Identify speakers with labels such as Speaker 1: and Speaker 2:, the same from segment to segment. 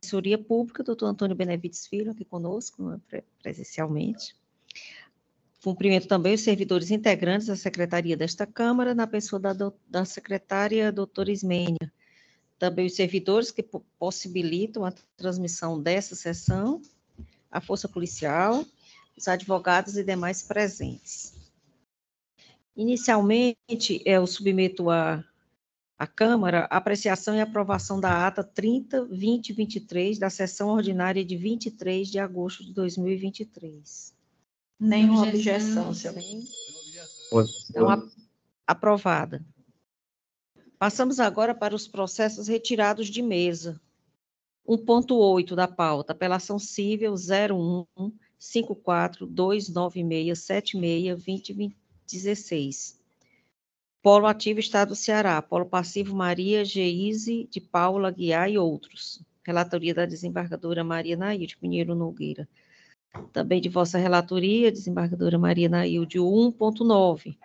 Speaker 1: Defensoria Pública, doutor Antônio Benevides Filho, aqui conosco, presencialmente. Cumprimento também os servidores integrantes da secretaria desta Câmara, na pessoa da secretária doutora Ismênia. Também os servidores que possibilitam a transmissão dessa sessão, a Força Policial, os advogados e demais presentes. Inicialmente, eu submeto à Câmara a apreciação e aprovação da ata 30/2023 da sessão ordinária de 23 de agosto de 2023.
Speaker 2: Nenhuma objeção, senhor.
Speaker 1: Então, aprovada. Passamos agora para os processos retirados de mesa. 1.8 da pauta, apelação cível 01-5429676-2016. Polo ativo Estado do Ceará, polo passivo Maria Geise de Paula Guiar e outros. Relatoria da desembargadora Maria Nailde Pinheiro Nogueira. Também de vossa relatoria, desembargadora Maria Nailde, 1.9.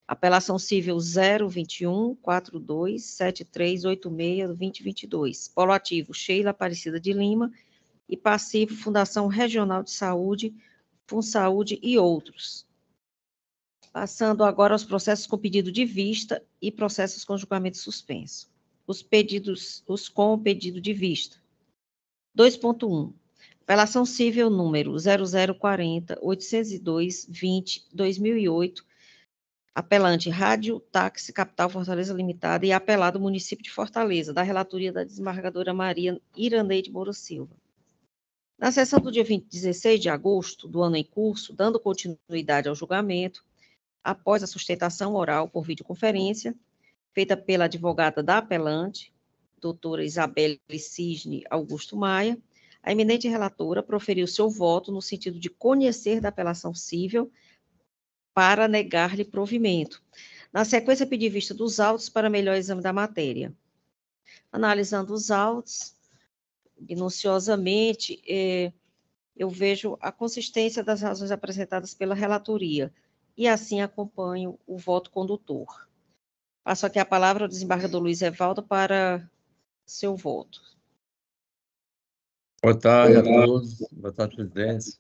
Speaker 1: Apelação cível 021-427386-2022. Polo ativo Sheila Aparecida de Lima e passivo Fundação Regional de Saúde, FunSaúde e outros. Passando agora aos processos com pedido de vista e processos com julgamento suspenso. Os com pedido de vista. 2.1. Apelação cível número 0040-802-20-2008, apelante Rádio Táxi Capital Fortaleza Limitada e apelado município de Fortaleza, da relatoria da desembargadora Maria Iraneide Moura Silva. Na sessão do dia 16 de agosto do ano em curso, dando continuidade ao julgamento, após a sustentação oral por videoconferência, feita pela advogada da apelante, doutora Isabelle Cisne Augusto Maia, a eminente relatora proferiu seu voto no sentido de conhecer da apelação cível para negar-lhe provimento. Na sequência, pedir vista dos autos para melhor exame da matéria. Analisando os autos, minuciosamente, eu vejo a consistência das razões apresentadas pela relatoria, e assim acompanho o voto condutor. Passo aqui a palavra ao desembargador Luiz Evaldo para seu voto.
Speaker 3: Boa tarde a todos. Boa tarde, presidente.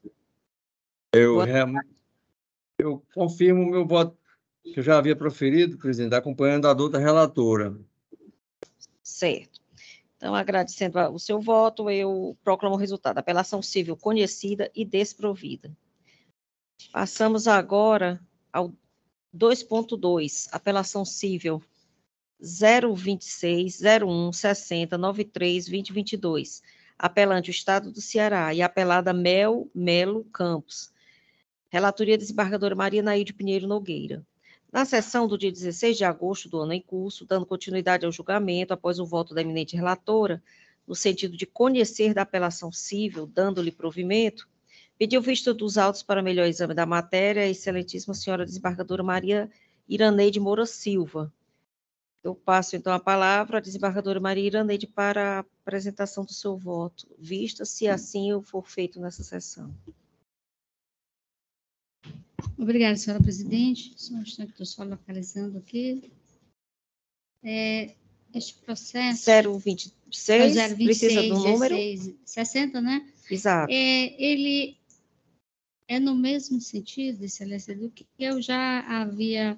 Speaker 3: Eu confirmo o meu voto que eu já havia proferido, presidente, acompanhando a douta relatora.
Speaker 1: Certo. Então, agradecendo o seu voto, eu proclamo o resultado. Apelação cível conhecida e desprovida. Passamos agora ao 2.2, apelação cível 026-01-60-93-2022, apelante o Estado do Ceará e apelada Melo Campos, relatoria desembargadora Maria Nailde Pinheiro Nogueira. Na sessão do dia 16 de agosto do ano em curso, dando continuidade ao julgamento, após o voto da eminente relatora, no sentido de conhecer da apelação cível, dando-lhe provimento, pediu vista dos autos para melhor exame da matéria a excelentíssima senhora desembargadora Maria Iraneide Moura Silva. Eu passo, então, a palavra à desembargadora Maria Iraneide para a apresentação do seu voto, vista se assim eu for feito nessa sessão.
Speaker 4: Obrigada, senhora presidente. Só um instante, estou só localizando aqui. Este processo...
Speaker 1: 026,
Speaker 4: 026,
Speaker 1: precisa do número?
Speaker 4: 60, né?
Speaker 1: Exato.
Speaker 4: Ele é no mesmo sentido, excelência, do que eu já havia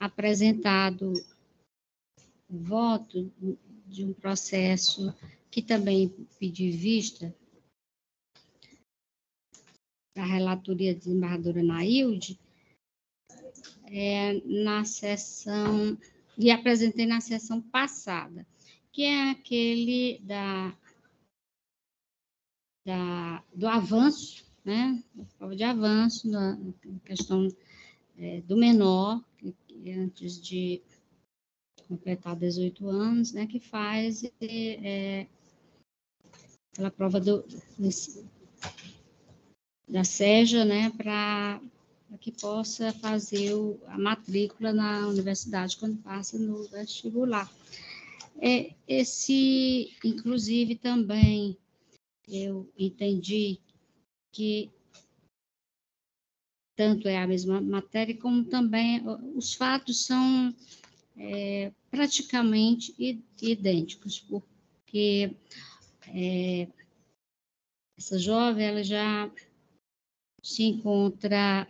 Speaker 4: apresentado o voto de um processo que também pedi vista da relatoria da desembargadora Nailde, na sessão, e apresentei na sessão passada, que é aquele do avanço, né? A prova de avanço na questão do menor, que antes de completar 18 anos, né? Que faz aquela prova da SEJA, né? Para que possa fazer a matrícula na universidade quando passa no vestibular. Inclusive, também eu entendi que tanto é a mesma matéria, como também os fatos são praticamente idênticos, porque essa jovem, ela já se encontra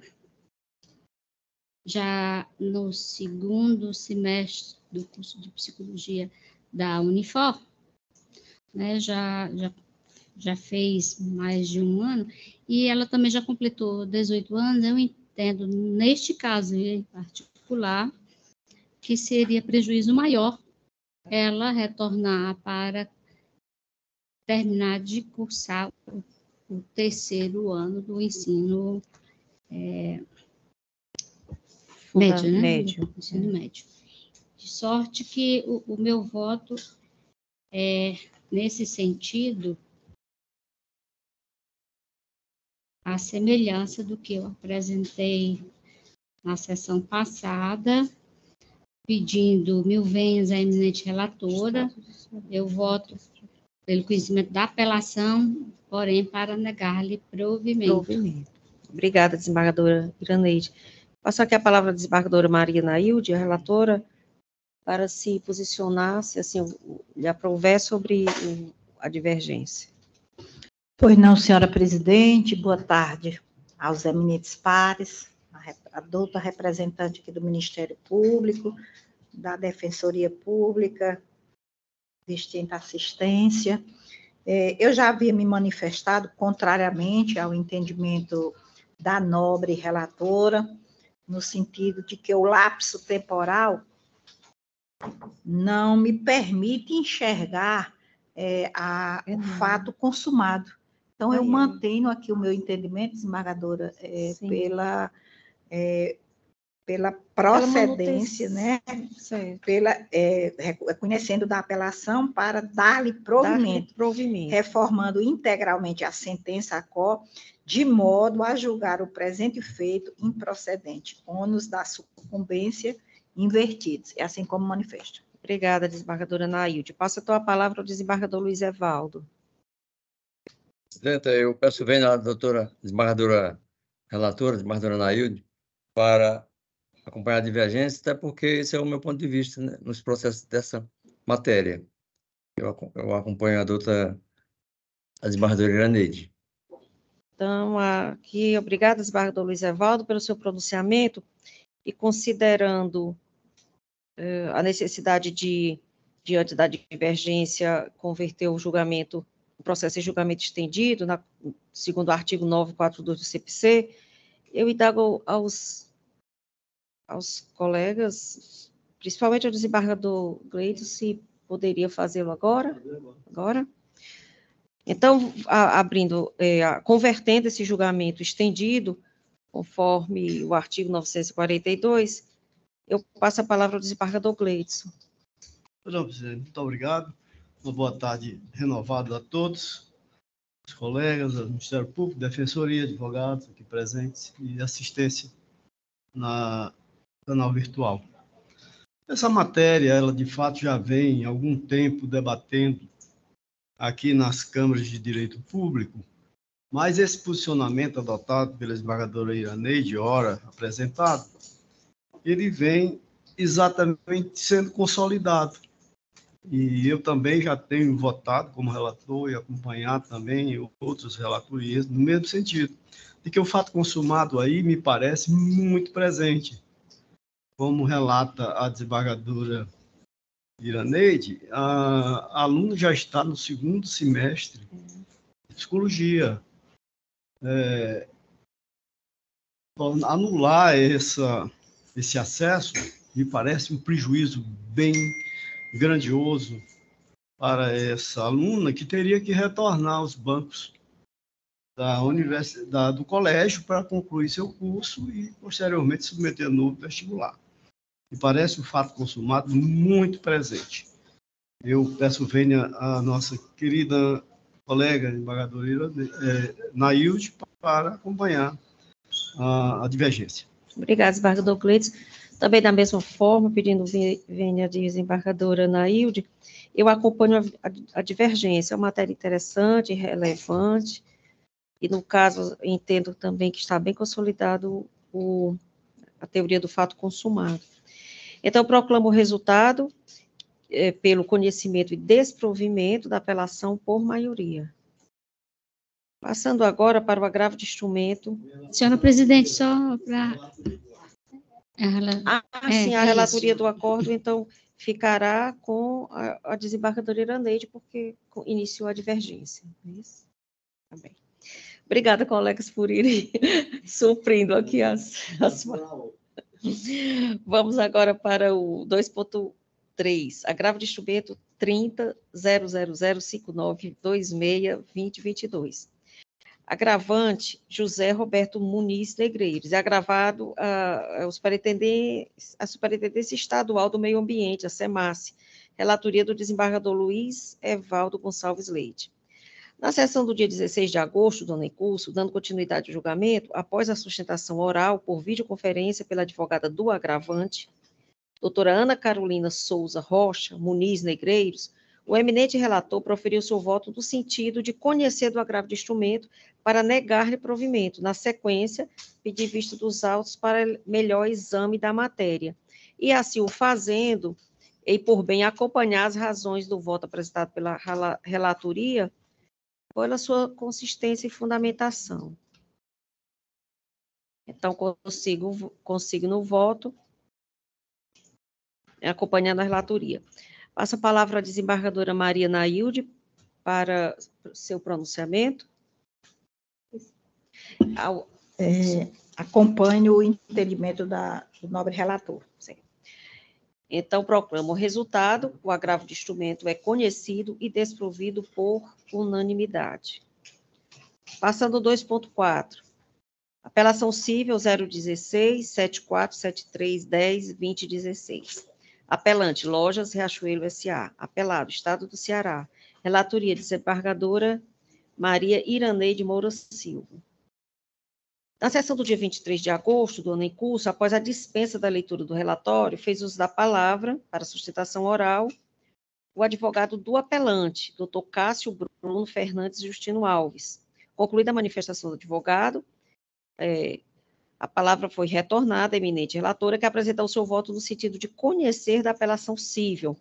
Speaker 4: já no segundo semestre do curso de psicologia da Unifor, né? Já fez mais de um ano, e ela também já completou 18 anos. Eu entendo, neste caso em particular, que seria prejuízo maior ela retornar para terminar de cursar o terceiro ano do ensino médio, né?
Speaker 1: Médio.
Speaker 4: Ensino médio. De sorte que o meu voto é nesse sentido, a semelhança do que eu apresentei na sessão passada, pedindo mil venhas à eminente relatora. Eu voto pelo conhecimento da apelação, porém para negar-lhe provimento.
Speaker 1: Obrigada, desembargadora Iraneide. Passo aqui a palavra à desembargadora Maria Nailde, a relatora, para se posicionar, se assim lhe aprouver, sobre a divergência.
Speaker 2: Pois não, senhora presidente, boa tarde aos eminentes pares, a douta representante aqui do Ministério Público, da Defensoria Pública, distinta assistência. Eu já havia me manifestado contrariamente ao entendimento da nobre relatora, no sentido de que o lapso temporal não me permite enxergar o fato consumado. Então, eu mantenho aqui o meu entendimento, desembargadora, pela procedência, né? Reconhecendo da apelação para dar-lhe provimento, reformando integralmente a sentença à qual, de modo a julgar o presente feito improcedente, ônus da sucumbência invertidos, é assim como manifesto.
Speaker 1: Obrigada, desembargadora Nailde. Passo então a palavra ao desembargador Luiz Evaldo.
Speaker 3: Presidenta, eu peço vênia à doutora desembargadora relatora, desembargadora Nailde, para acompanhar a divergência, até porque esse é o meu ponto de vista, né, nos processos dessa matéria. Eu acompanho a doutora desembargadora Iraneide.
Speaker 1: Então, aqui, obrigada, desembargador Luiz Evaldo, pelo seu pronunciamento, e considerando a necessidade de, diante da divergência, converter o julgamento, o processo em julgamento estendido, segundo o artigo 942 do CPC, eu indago aos colegas, principalmente ao desembargador Gleito, se poderia fazê-lo agora. Então, convertendo esse julgamento estendido, conforme o artigo 942, eu passo a palavra ao desembargador Gleidson.
Speaker 5: Não, presidente, muito obrigado. Uma boa tarde renovada a todos, os colegas, o Ministério Público, Defensoria, advogados aqui presentes e assistência na canal virtual. Essa matéria, ela de fato já vem há algum tempo debatendo aqui nas câmaras de direito público, mas esse posicionamento adotado pela desembargadora Iraneide, ora apresentado, ele vem exatamente sendo consolidado. E eu também já tenho votado como relator e acompanhado também outros relatorias no mesmo sentido, de que o fato consumado aí me parece muito presente. Como relata a desembargadora Iraneide, a aluna já está no segundo semestre de psicologia. Anular esse acesso me parece um prejuízo bem grandioso para essa aluna, que teria que retornar aos bancos do colégio para concluir seu curso e, posteriormente, submeter novo vestibular. Me parece um fato consumado muito presente. Eu peço vênia à nossa querida colega, embargadora Nailde, para acompanhar a divergência.
Speaker 1: Obrigada, desembargador Gleidson. Também da mesma forma, pedindo vênia de desembargadora Nailde, eu acompanho a divergência, é uma matéria interessante, relevante, e no caso, entendo também que está bem consolidado a teoria do fato consumado. Então, proclamo o resultado pelo conhecimento e desprovimento da apelação por maioria. Passando agora para o agravo de instrumento.
Speaker 4: Senhora presidente, só para...
Speaker 1: Sim, a relatoria do acordo, então, ficará com a desembargadora Iraneide, porque iniciou a divergência. Isso? Tá bem. Obrigada, colegas, por irem suprindo aqui as... Vamos agora para o 2.3, agravo de instrumento 30.0005926-2022. Agravante, José Roberto Muniz Negreiros. É agravado a Superintendência Estadual do Meio Ambiente, a SEMASSE, relatoria do desembargador Luiz Evaldo Gonçalves Leite. Na sessão do dia 16 de agosto, do curso, dando continuidade ao julgamento, após a sustentação oral por videoconferência pela advogada do agravante, doutora Ana Carolina Souza Rocha Muniz Negreiros, o eminente relator proferiu seu voto no sentido de conhecer do agravo de instrumento para negar-lhe provimento. Na sequência, pedir vista dos autos para melhor exame da matéria. E assim o fazendo, e por bem acompanhar as razões do voto apresentado pela relatoria, pela sua consistência e fundamentação. Então, consigo no voto, acompanhando a relatoria. Passo a palavra à desembargadora Maria Nailde para seu pronunciamento.
Speaker 2: Acompanho o entendimento do nobre relator.
Speaker 1: Sim. Então, proclamo o resultado: o agravo de instrumento é conhecido e desprovido por unanimidade. Passando ao 2.4. Apelação civil 016 7473 10 2016. Apelante, Lojas Riachuelo S.A. Apelado, Estado do Ceará. Relatoria, desembargadora Maria Iraneide Moura Silva. Na sessão do dia 23 de agosto, do ano em curso, após a dispensa da leitura do relatório, fez uso da palavra para sustentação oral o advogado do apelante, doutor Cássio Bruno Fernandes Justino Alves. Concluída a manifestação do advogado, a palavra foi retornada à eminente relatora, que apresentou o seu voto no sentido de conhecer da apelação cível,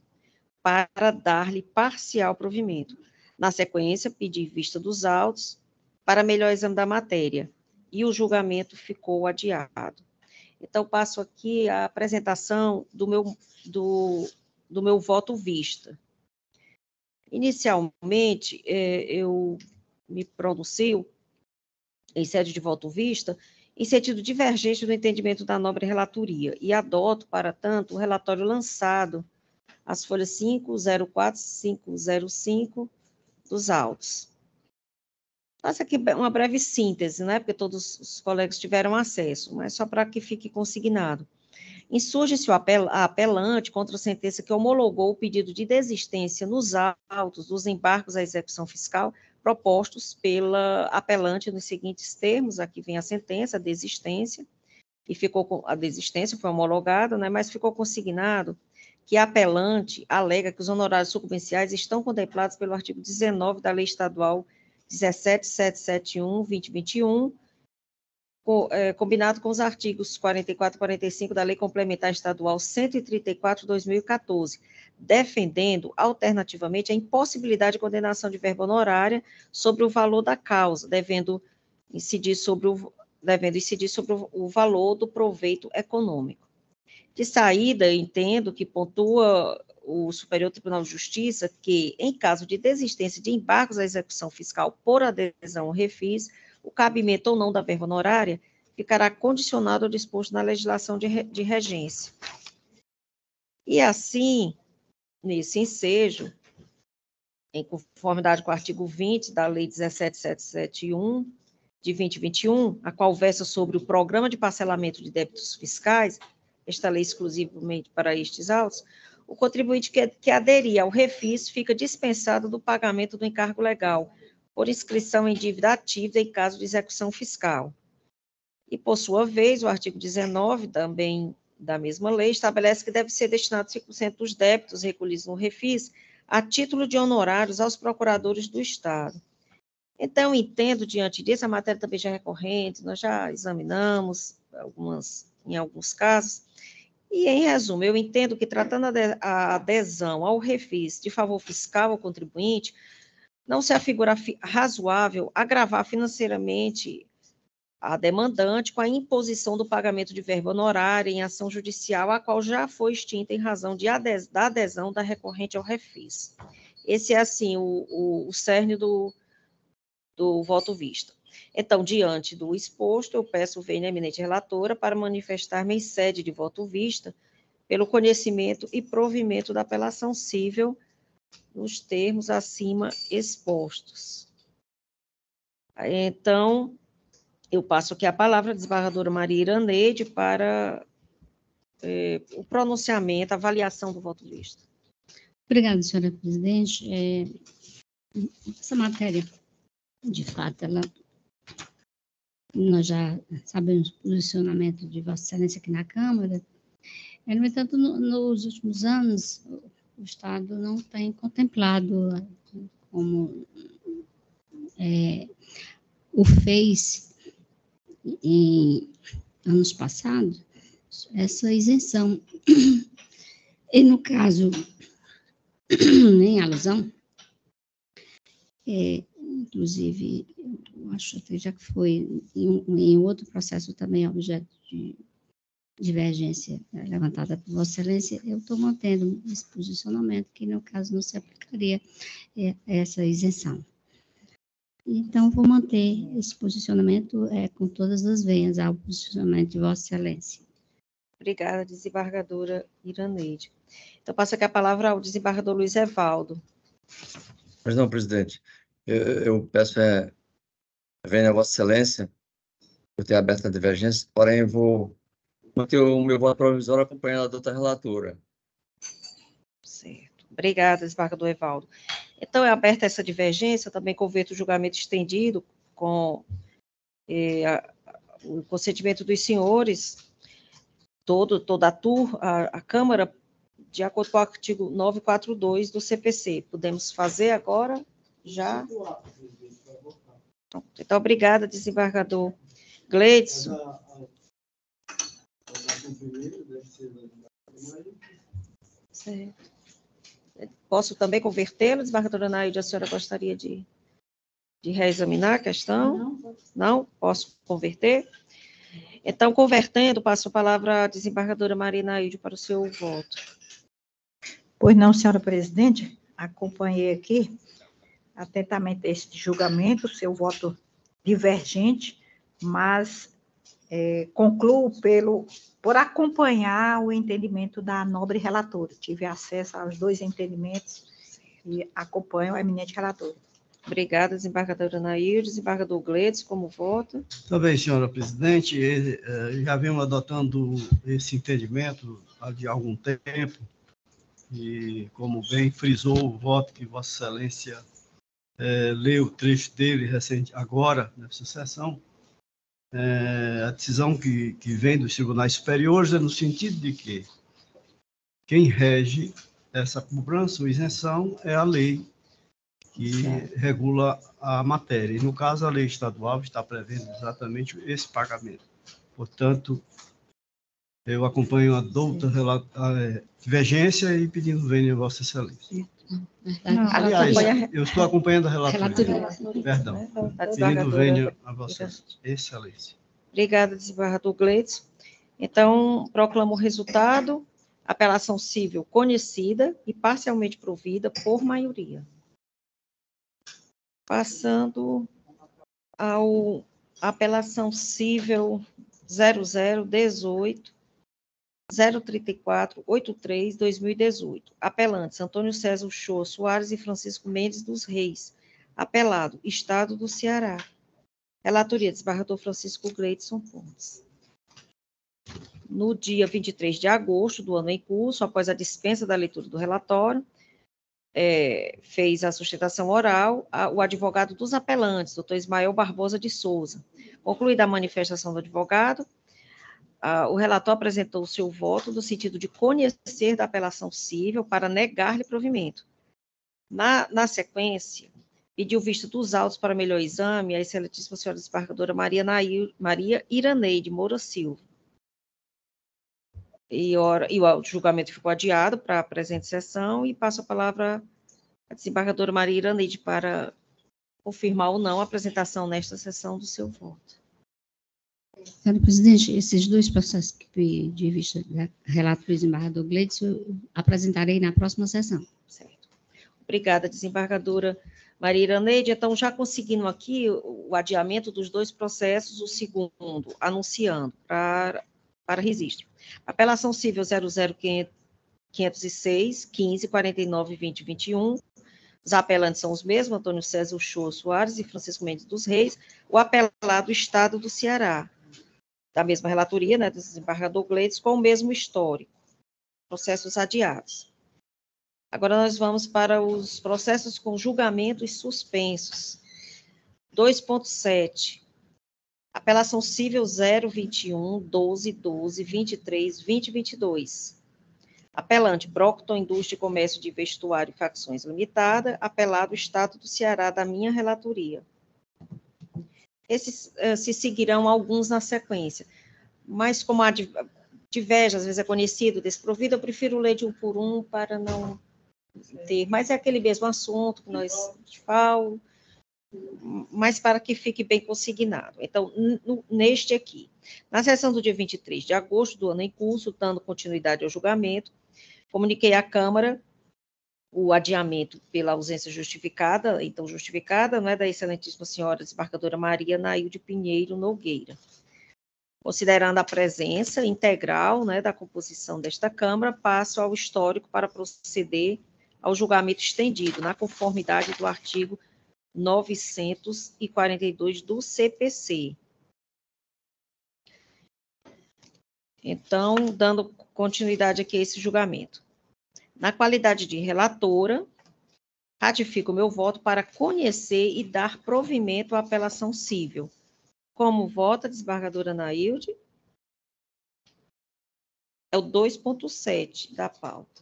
Speaker 1: para dar-lhe parcial provimento. Na sequência, pedir vista dos autos para melhor exame da matéria, e o julgamento ficou adiado. Então, passo aqui a apresentação do meu voto vista. Inicialmente, eu me pronuncio em sede de voto vista, em sentido divergente do entendimento da nobre relatoria, e adoto, para tanto, o relatório lançado, as folhas 504 e 505 dos autos. Faço aqui uma breve síntese, né, porque todos os colegas tiveram acesso, mas só para que fique consignado. Insurge-se a apelante contra a sentença que homologou o pedido de desistência nos autos dos embargos à execução fiscal propostos pela apelante nos seguintes termos. Aqui vem a sentença, a desistência, e a desistência foi homologada, né, mas ficou consignado que a apelante alega que os honorários sucumbenciais estão contemplados pelo artigo 19 da Lei Estadual 17.771/2021, combinado com os artigos 44 e 45 da Lei Complementar Estadual 134/2014, defendendo, alternativamente, a impossibilidade de condenação de verba honorária sobre o valor da causa, devendo incidir sobre o valor do proveito econômico. De saída, entendo que pontua o Superior Tribunal de Justiça que, em caso de desistência de embargos à execução fiscal por adesão ao refis, o cabimento ou não da verba honorária ficará condicionado ao disposto na legislação de regência. E assim, nesse ensejo, em conformidade com o artigo 20 da Lei 17.771, de 2021, a qual versa sobre o Programa de Parcelamento de Débitos Fiscais, esta lei exclusivamente para estes autos, o contribuinte que aderir ao refis fica dispensado do pagamento do encargo legal, por inscrição em dívida ativa em caso de execução fiscal. E, por sua vez, o artigo 19, também da mesma lei, estabelece que deve ser destinado 5% dos débitos recolhidos no refis a título de honorários aos procuradores do Estado. Então, entendo, diante disso, a matéria também já é recorrente, nós já examinamos em alguns casos, E, em resumo, eu entendo que, tratando a adesão ao refis de favor fiscal ao contribuinte, não se afigura razoável agravar financeiramente a demandante com a imposição do pagamento de verba honorária em ação judicial, a qual já foi extinta em razão da adesão da recorrente ao refis. Esse é, assim, o cerne do voto vista. Então, diante do exposto, eu peço vênia à eminente relatora para manifestar-me em sede de voto vista pelo conhecimento e provimento da apelação cível nos termos acima expostos. Então, eu passo aqui a palavra à desembargadora Maria Iraneide para o pronunciamento, a avaliação do voto vista.
Speaker 4: Obrigada, senhora presidente. Essa matéria, de fato, nós já sabemos o posicionamento de Vossa Excelência aqui na Câmara. No entanto, nos últimos anos, o Estado não tem contemplado como o fez em anos passados, essa isenção. E, no caso, em alusão, inclusive, eu acho até já que foi em outro processo também objeto de divergência levantada por Vossa Excelência, eu estou mantendo esse posicionamento, que no caso não se aplicaria essa isenção. Então, vou manter esse posicionamento com todas as veias ao posicionamento de Vossa Excelência.
Speaker 1: Obrigada, desembargadora Iraneide. Então, passo aqui a palavra ao desembargador Luiz Evaldo.
Speaker 3: Pois não, presidente. Eu peço vênia a Vossa Excelência por ter aberto a divergência, porém vou manter o meu voto provisório acompanhando a doutora relatora.
Speaker 1: Certo. Obrigada, desembargador Evaldo. Então, é aberta essa divergência, eu também converto o julgamento estendido com o consentimento dos senhores, toda a Câmara, de acordo com o artigo 942 do CPC. Podemos fazer agora? Já? Então, obrigada, desembargador Gleidson. Certo. Posso também convertê-lo, desembargadora Naide? A senhora gostaria de reexaminar a questão? Não? Posso converter? Então, convertendo, passo a palavra à desembargadora Maria Naide para o seu voto.
Speaker 2: Pois não, senhora presidente, acompanhei aqui atentamente este julgamento, seu voto divergente, mas concluo por acompanhar o entendimento da nobre relatora. Tive acesso aos dois entendimentos e acompanho a eminente relatora.
Speaker 1: Obrigada, desembargadora Nair. Desembargador Gleidson, como voto?
Speaker 5: Também, senhora presidente, já venho adotando esse entendimento há de algum tempo, e como bem frisou o voto que Vossa Excelência leu o trecho dele agora, nessa sessão, a decisão que vem dos tribunais superiores é no sentido de que quem rege essa cobrança ou isenção é a lei que regula a matéria. E, no caso, a lei estadual está prevendo exatamente esse pagamento. Portanto, eu acompanho a doutora divergência e pedindo vênia a Vossa Excelência. Aliás, eu estou acompanhando a relatoria. Perdão. Pedindo vênia a Vossa Excelência.
Speaker 1: Obrigada, desembargador Gleidson. Então, proclamo o resultado. Apelação civil conhecida e parcialmente provida por maioria. Passando à apelação civil 0018-034-83-2018. Apelantes Antônio César Uchoa Soares e Francisco Mendes dos Reis. Apelado Estado do Ceará. Relatoria, desembargador Francisco Gleidson Pontes. No dia 23 de agosto do ano em curso, após a dispensa da leitura do relatório, fez a sustentação oral o advogado dos apelantes, doutor Ismael Barbosa de Souza. Concluída a manifestação do advogado, o relator apresentou o seu voto no sentido de conhecer da apelação cível para negar-lhe provimento. Na sequência, pediu vista dos autos para melhor exame a excelentíssima senhora desembargadora Maria Iraneide Moura Silva. e o julgamento ficou adiado para a presente sessão, e passo a palavra à desembargadora Maria Iraneide para confirmar ou não a apresentação nesta sessão do seu voto.
Speaker 4: Senhora presidente, esses dois processos de vista da relatora do desembargador Gleidson, eu apresentarei na próxima sessão.
Speaker 1: Certo. Obrigada, desembargadora Maria Iraneide. Então, já conseguindo aqui o adiamento dos dois processos, o segundo, anunciando para registro. Apelação civil 00506, 15, 49, 20, 21. Os apelantes são os mesmos, Antônio César Uchoa Soares e Francisco Mendes dos Reis. O apelado Estado do Ceará, da mesma relatoria, né, do desembargador Gleidson, com o mesmo histórico. Processos adiados. Agora nós vamos para os processos com julgamentos suspensos. 2.7. Apelação civil 021, 12, 12, 23, 20, 22. Apelante, Brockton Indústria e Comércio de Vestuário e Facções Limitada. Apelado, Estado do Ceará, da minha relatoria. Esses se seguirão alguns na sequência. Mas como a diverge, às vezes é conhecido, desprovido, eu prefiro ler de um por um para não ter. Mas é aquele mesmo assunto que nós falamos, mas para que fique bem consignado. Então, neste aqui, na sessão do dia 23 de agosto do ano em curso, dando continuidade ao julgamento, comuniquei à Câmara o adiamento pela ausência justificada, então justificada, da excelentíssima senhora desembargadora Maria Nailde Pinheiro Nogueira. Considerando a presença integral, da composição desta Câmara, passo ao histórico para proceder ao julgamento estendido, na conformidade do artigo 942 do CPC. Então, dando continuidade aqui a esse julgamento. Na qualidade de relatora, ratifico o meu voto para conhecer e dar provimento à apelação civil. Como vota a desembargadora Nailde? É o 2.7 da pauta.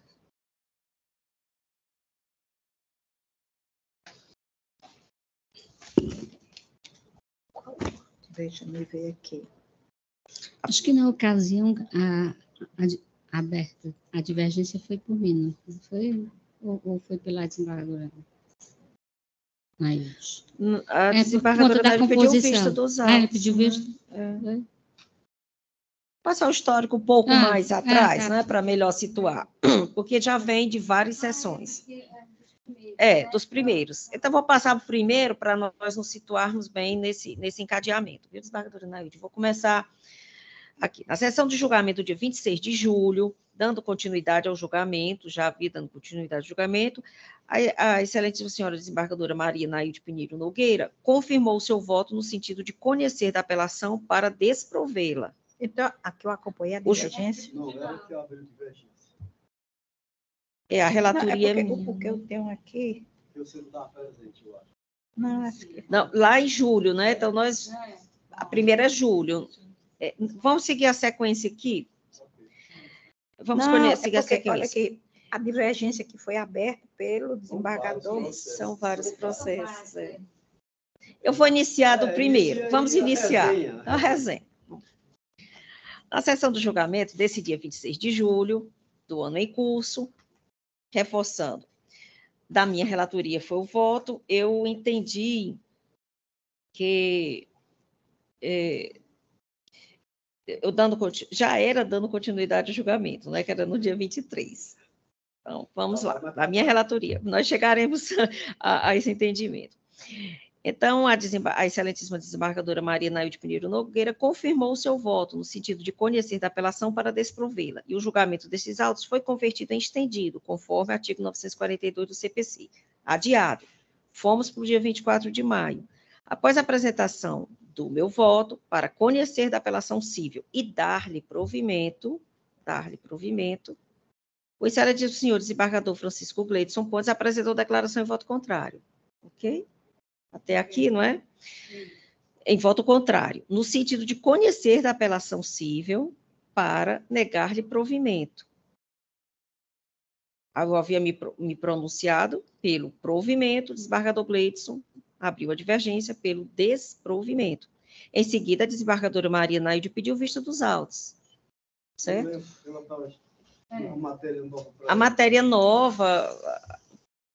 Speaker 2: Deixa-me ver aqui.
Speaker 4: Acho que na ocasião aberta, a divergência foi por mim, não foi? Ou foi pela desembargadora Nailde?
Speaker 1: A desembargadora Nailde pediu vista dos autos.
Speaker 4: Ela pediu vista?
Speaker 1: É. Passar o histórico um pouco mais atrás, para melhor situar, porque já vem de várias sessões. Dos primeiros. Então, vou passar o primeiro para nós nos situarmos bem nesse encadeamento. Viu, desembargadora Nailde? Vou começar aqui. Na sessão de julgamento do dia 26 de julho, dando continuidade ao julgamento, já havia dando continuidade ao julgamento, a excelentíssima senhora desembargadora Maria Nailde Pinheiro Nogueira confirmou o seu voto no sentido de conhecer da apelação para desprovê-la.
Speaker 2: Então, aqui eu acompanhei a divergência.
Speaker 5: Não, era que abriu divergência.
Speaker 1: A relatoria...
Speaker 2: O que eu tenho aqui...
Speaker 5: Você não estava presente, eu acho.
Speaker 2: Não, acho que...
Speaker 1: Não, lá em julho, Então, nós... A primeira é julho. Vamos seguir a sequência aqui? Vamos seguir a sequência.
Speaker 2: Olha aqui, a divergência que foi aberta pelo desembargador...
Speaker 1: São vários processos, Eu vou iniciar do primeiro. Vamos iniciar a resenha. Na sessão do julgamento desse dia 26 de julho do ano em curso, reforçando, da minha relatoria foi o voto, eu entendi que já era dando continuidade ao julgamento, que era no dia 23. Então, vamos lá, da minha relatoria, nós chegaremos a esse entendimento. Então, a excelentíssima desembargadora Maria Nailde Pinheiro Nogueira confirmou o seu voto no sentido de conhecer da apelação para desprovê-la, e o julgamento desses autos foi convertido em estendido, conforme o artigo 942 do CPC. Adiado. Fomos para o dia 24 de maio. Após a apresentação do meu voto para conhecer da apelação civil e dar-lhe provimento, o excelentíssimo senhor desembargador Francisco Gleidson Pontes apresentou declaração em voto contrário. Ok? Até aqui, não é? Em voto contrário, no sentido de conhecer da apelação civil para negar-lhe provimento. Eu havia me pronunciado pelo provimento, o desembargador Gleidson abriu a divergência pelo desprovimento. Em seguida, a desembargadora Maria Nailde pediu vista dos autos. certo?
Speaker 5: A
Speaker 1: matéria nova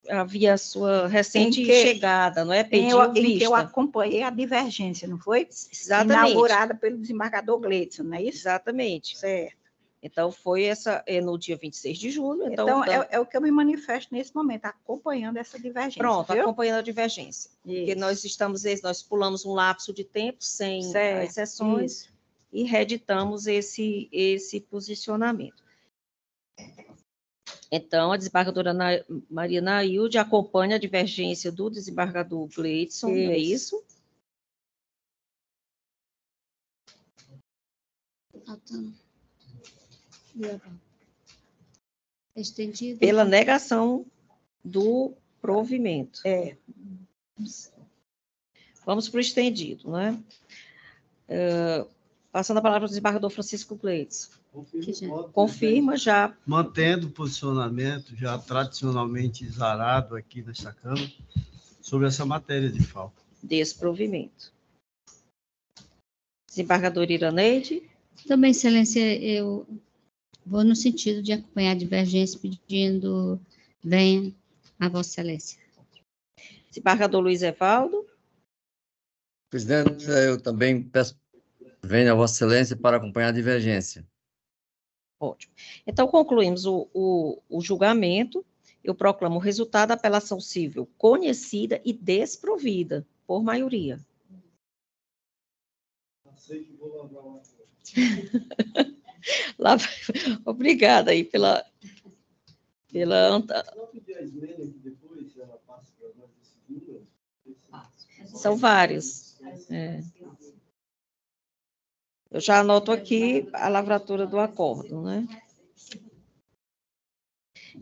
Speaker 1: havia sua recente chegada, não é? Pediu vista.
Speaker 2: Em que eu acompanhei a divergência, não foi?
Speaker 1: Exatamente.
Speaker 2: Inaugurada pelo desembargador Gleidson, não é isso?
Speaker 1: Exatamente.
Speaker 2: Certo.
Speaker 1: Então, foi no dia 26 de julho.
Speaker 2: Então é o que eu me manifesto nesse momento, acompanhando essa divergência.
Speaker 1: Pronto,
Speaker 2: viu?
Speaker 1: acompanhando a divergência. Porque nós pulamos um lapso de tempo sem as sessões e reeditamos esse posicionamento. Então, a desembargadora Maria Nailde acompanha a divergência do desembargador Gleidson, não é isso?
Speaker 4: Estendido.
Speaker 1: Pela negação do provimento. Vamos para o estendido, né? Passando a palavra para o desembargador Francisco Gleidson. Confirma já.
Speaker 5: Mantendo o posicionamento já tradicionalmente exarado aqui nesta Câmara sobre essa matéria de falta.
Speaker 1: Desprovimento. Desembargador Iraneide.
Speaker 4: Também, Excelência, eu vou no sentido de acompanhar a divergência, pedindo venha a Vossa Excelência.
Speaker 1: Desembargador Luiz Evaldo.
Speaker 3: Presidente, eu também peço venha a Vossa Excelência para acompanhar a divergência.
Speaker 1: Ótimo. Então, concluímos o julgamento. Eu proclamo o resultado da apelação civil conhecida e desprovida por maioria. Obrigada aí pela São vários. Eu já anoto aqui a lavratura do acordo, né?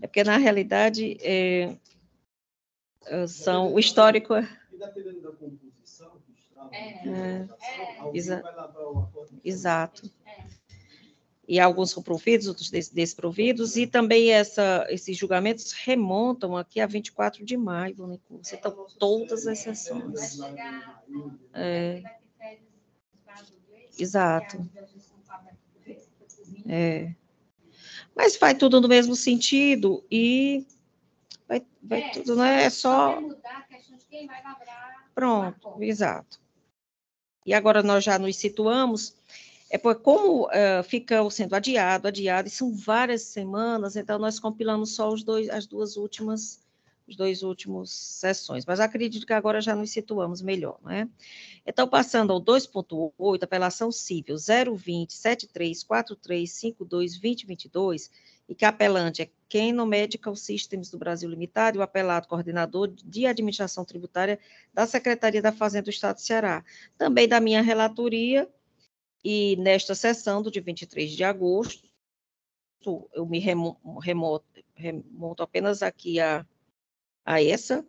Speaker 1: É porque, na realidade, o histórico... Exato. E alguns são providos, outros desprovidos, e também esses julgamentos remontam aqui a 24 de maio, né? Então, todas as sessões. Exato. Mas vai tudo no mesmo sentido e vai tudo, não é só... Pronto, exato. E agora nós já nos situamos, como fica sendo adiado, e são várias semanas, então nós compilamos só as duas últimas sessões, mas acredito que agora já nos situamos melhor, não é? Então, passando ao 2.8, apelação civil 020-734352-2022, e que a apelante é Canon Medical Systems do Brasil Limitado, e o apelado coordenador de administração tributária da Secretaria da Fazenda do Estado do Ceará. Também da minha relatoria, e nesta sessão do dia 23 de agosto, eu me remonto apenas aqui a essa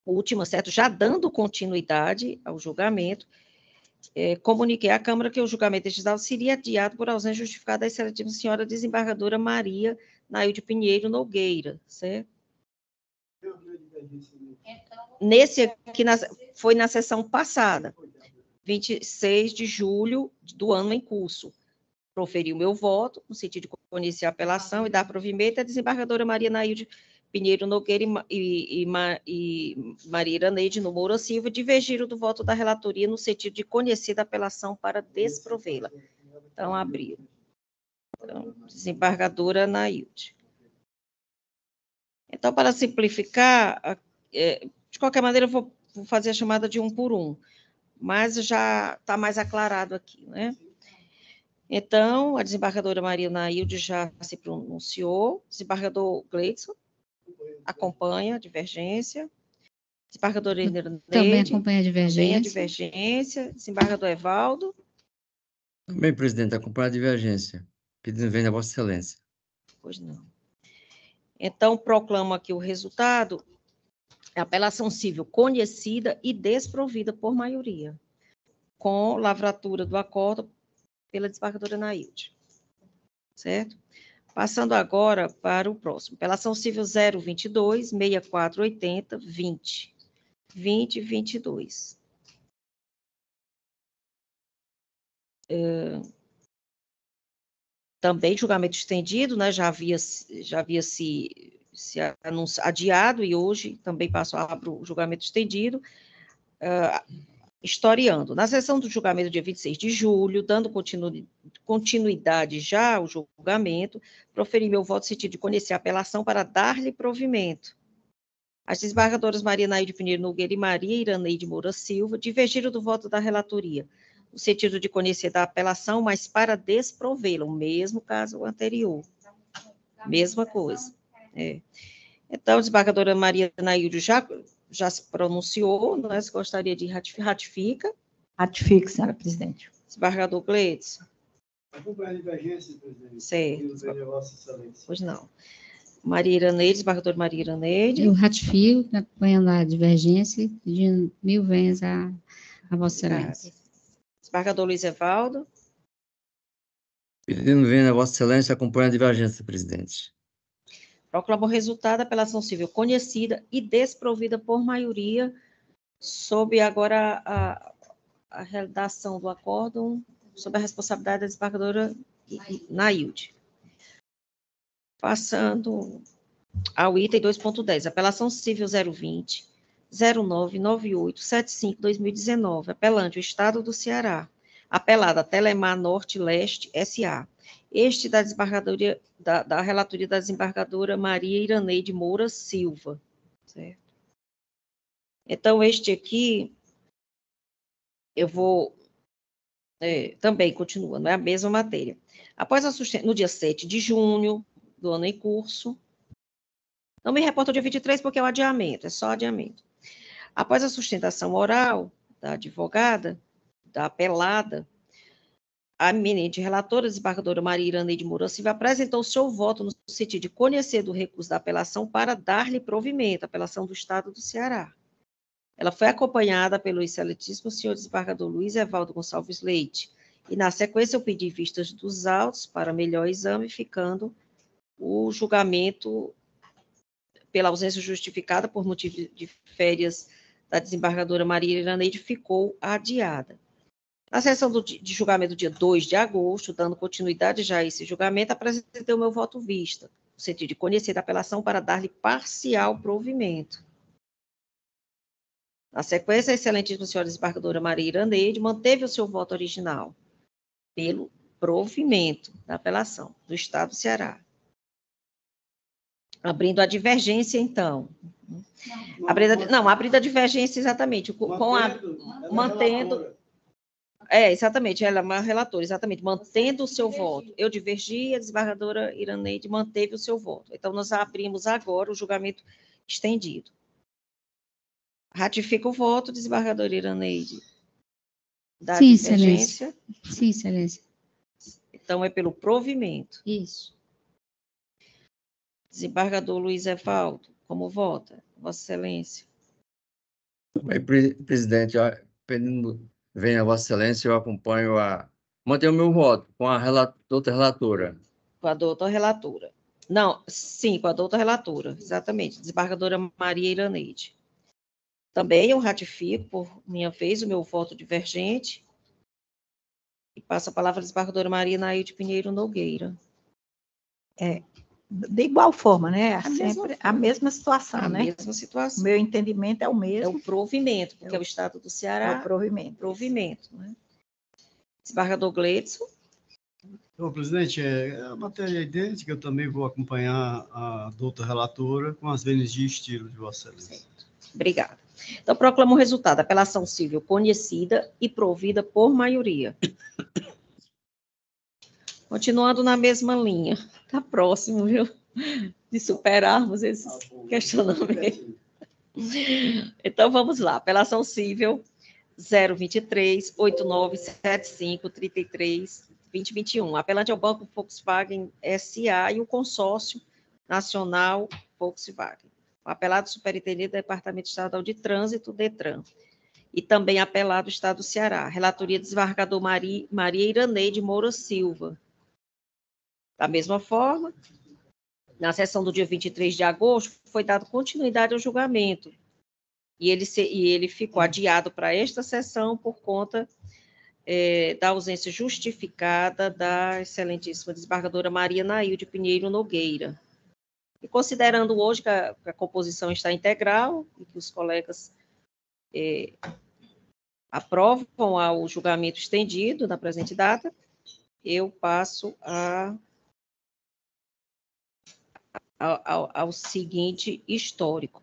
Speaker 1: última, certo? Já dando continuidade ao julgamento, comuniquei à Câmara que o julgamento digital seria adiado por ausência justificada da excelentíssima senhora desembargadora Maria Nailde Pinheiro Nogueira, certo? Nesse aqui, foi na sessão passada, 26 de julho do ano em curso. Proferi o meu voto, no sentido de conhecer a apelação e dar provimento à desembargadora Maria Nailde Pinheiro Nogueira e Maria Iraneide no Moura Silva divergiram do voto da relatoria no sentido de conhecer a apelação para desprovê-la. Então, abriram. Então, desembargadora Nailde. Então, para simplificar, de qualquer maneira, eu vou fazer a chamada de um por um, mas já está mais aclarado aqui, né? Então, a desembargadora Maria Nailde já se pronunciou, desembargador Gleidson acompanha a divergência, desembargador Iraneide
Speaker 4: também acompanha a
Speaker 1: divergência, desembargador Evaldo.
Speaker 3: Também, presidente, acompanha a divergência, pedindo venha a Vossa Excelência.
Speaker 1: Pois não. Então, proclamo aqui o resultado, apelação civil conhecida e desprovida por maioria, com lavratura do acordo pela desembargadora Nailde. Certo? Passando agora para o próximo. Apelação civil 022-6480-20. 2022. também julgamento estendido, né, já havia se adiado e hoje também passou a abrir o julgamento estendido, historiando. Na sessão do julgamento dia 26 de julho, dando continuidade já ao julgamento, proferi meu voto no sentido de conhecer a apelação para dar-lhe provimento. As desembargadoras Maria Nailde Pinheiro Nogueira e Maria Iraneide Moura Silva divergiram do voto da relatoria, no sentido de conhecer da apelação, mas para desprovê-la, o mesmo caso anterior. Mesma coisa. Então, a desembargadora Maria Nailde já se pronunciou, né? Se gostaria de ratifica.
Speaker 2: Ratifique, senhora presidente.
Speaker 1: Desembargador Gleidson.
Speaker 5: Acompanhar a divergência, presidente.
Speaker 1: Certo. Pois não. Maria Iraneide, desembargadora Maria Iraneide.
Speaker 4: Eu ratifico, acompanhando a divergência, pedindo 1000 vezes a Vossa Excelência.
Speaker 1: Desembargador Luiz Evaldo.
Speaker 3: Pedindo vênia a Vossa Excelência, acompanha a divergência, presidente.
Speaker 1: Proclamo o resultado da apelação civil conhecida e desprovida por maioria, sob agora a redação do acórdão, sob a responsabilidade da desembargadora Nailde. Passando ao item 2.10, apelação civil 020, 099875-2019, apelante o Estado do Ceará, apelada Telemar Norte-Leste S.A., este da desembargadoria, da relatoria da desembargadora Maria Iraneide Moura Silva, certo? Então, este aqui, eu vou, também continua, não é a mesma matéria. Após no dia 7 de junho do ano em curso, não me reporta o dia 23 porque é o adiamento, é só adiamento. Após a sustentação oral da advogada, da apelada, a eminente relatora, desembargadora Maria Iraneide Moura Silva, apresentou seu voto no sentido de conhecer do recurso da apelação para dar-lhe provimento, apelação do Estado do Ceará. Ela foi acompanhada pelo excelentíssimo senhor desembargador Luiz Evaldo Gonçalves Leite, e na sequência eu pedi vistas dos autos para melhor exame, ficando o julgamento pela ausência justificada por motivo de férias da desembargadora Maria Iraneide ficou adiada. Na sessão de julgamento do dia 2 de agosto, dando continuidade já a esse julgamento, apresentei o meu voto vista, no sentido de conhecer a apelação para dar-lhe parcial provimento. Na sequência, a excelentíssima senhora desembargadora Maria Iraneide manteve o seu voto original pelo provimento da apelação do Estado do Ceará. Abrindo a divergência, então. Abrindo a divergência, exatamente, mantendo... exatamente, ela é uma relatora, exatamente, mantendo o seu voto. Eu divergi, a desembargadora Iraneide manteve o seu voto. Então, nós abrimos agora o julgamento estendido. Ratifica o voto, desembargadora Iraneide. Da
Speaker 4: Sim,
Speaker 1: divergência.
Speaker 4: Excelência. Sim, Excelência.
Speaker 1: Então, é pelo provimento.
Speaker 4: Isso.
Speaker 1: Desembargador Luiz Evaldo, como vota? Vossa Excelência.
Speaker 3: Presidente, pedindo vênia a Vossa Excelência, eu acompanho mantenho o meu voto com a doutora relatora.
Speaker 1: Com a doutora relatora. Não, sim, com a doutora relatora, exatamente. Desembargadora Maria Iraneide. Também eu ratifico, por minha vez, o meu voto divergente. E passo a palavra à desembargadora Maria Nailde Pinheiro Nogueira.
Speaker 2: De igual forma, né? Sempre a mesma situação, né?
Speaker 1: A mesma situação.
Speaker 2: O meu entendimento é o mesmo.
Speaker 1: É o provimento, porque é o Estado do Ceará.
Speaker 2: É o provimento.
Speaker 1: Provimento, né? Desembargador Gleidson.
Speaker 5: Então, presidente, a matéria é idêntica, eu também vou acompanhar a doutora relatora com as vênias de estilo de Vossa Excelência.
Speaker 1: Certo. Obrigada. Então, proclamo o resultado. Apelação civil conhecida e provida por maioria. Continuando na mesma linha. Está próximo, viu? De superarmos esses questionamentos. Então, vamos lá. Apelação civil 023 8975 33 2021. Apelante ao Banco Volkswagen S.A. e o Consórcio Nacional Volkswagen. O apelado superintendente do Departamento Estadual de Trânsito, DETRAN. E também apelado Estado do Ceará. Relatoria desembargador Maria Iraneide Moura Silva. Da mesma forma, na sessão do dia 23 de agosto, foi dado continuidade ao julgamento. E ele ficou adiado para esta sessão por conta da ausência justificada da excelentíssima desembargadora Maria Nailde Pinheiro Nogueira. E considerando hoje que a composição está integral e que os colegas aprovam ao julgamento estendido na presente data, eu passo ao seguinte histórico.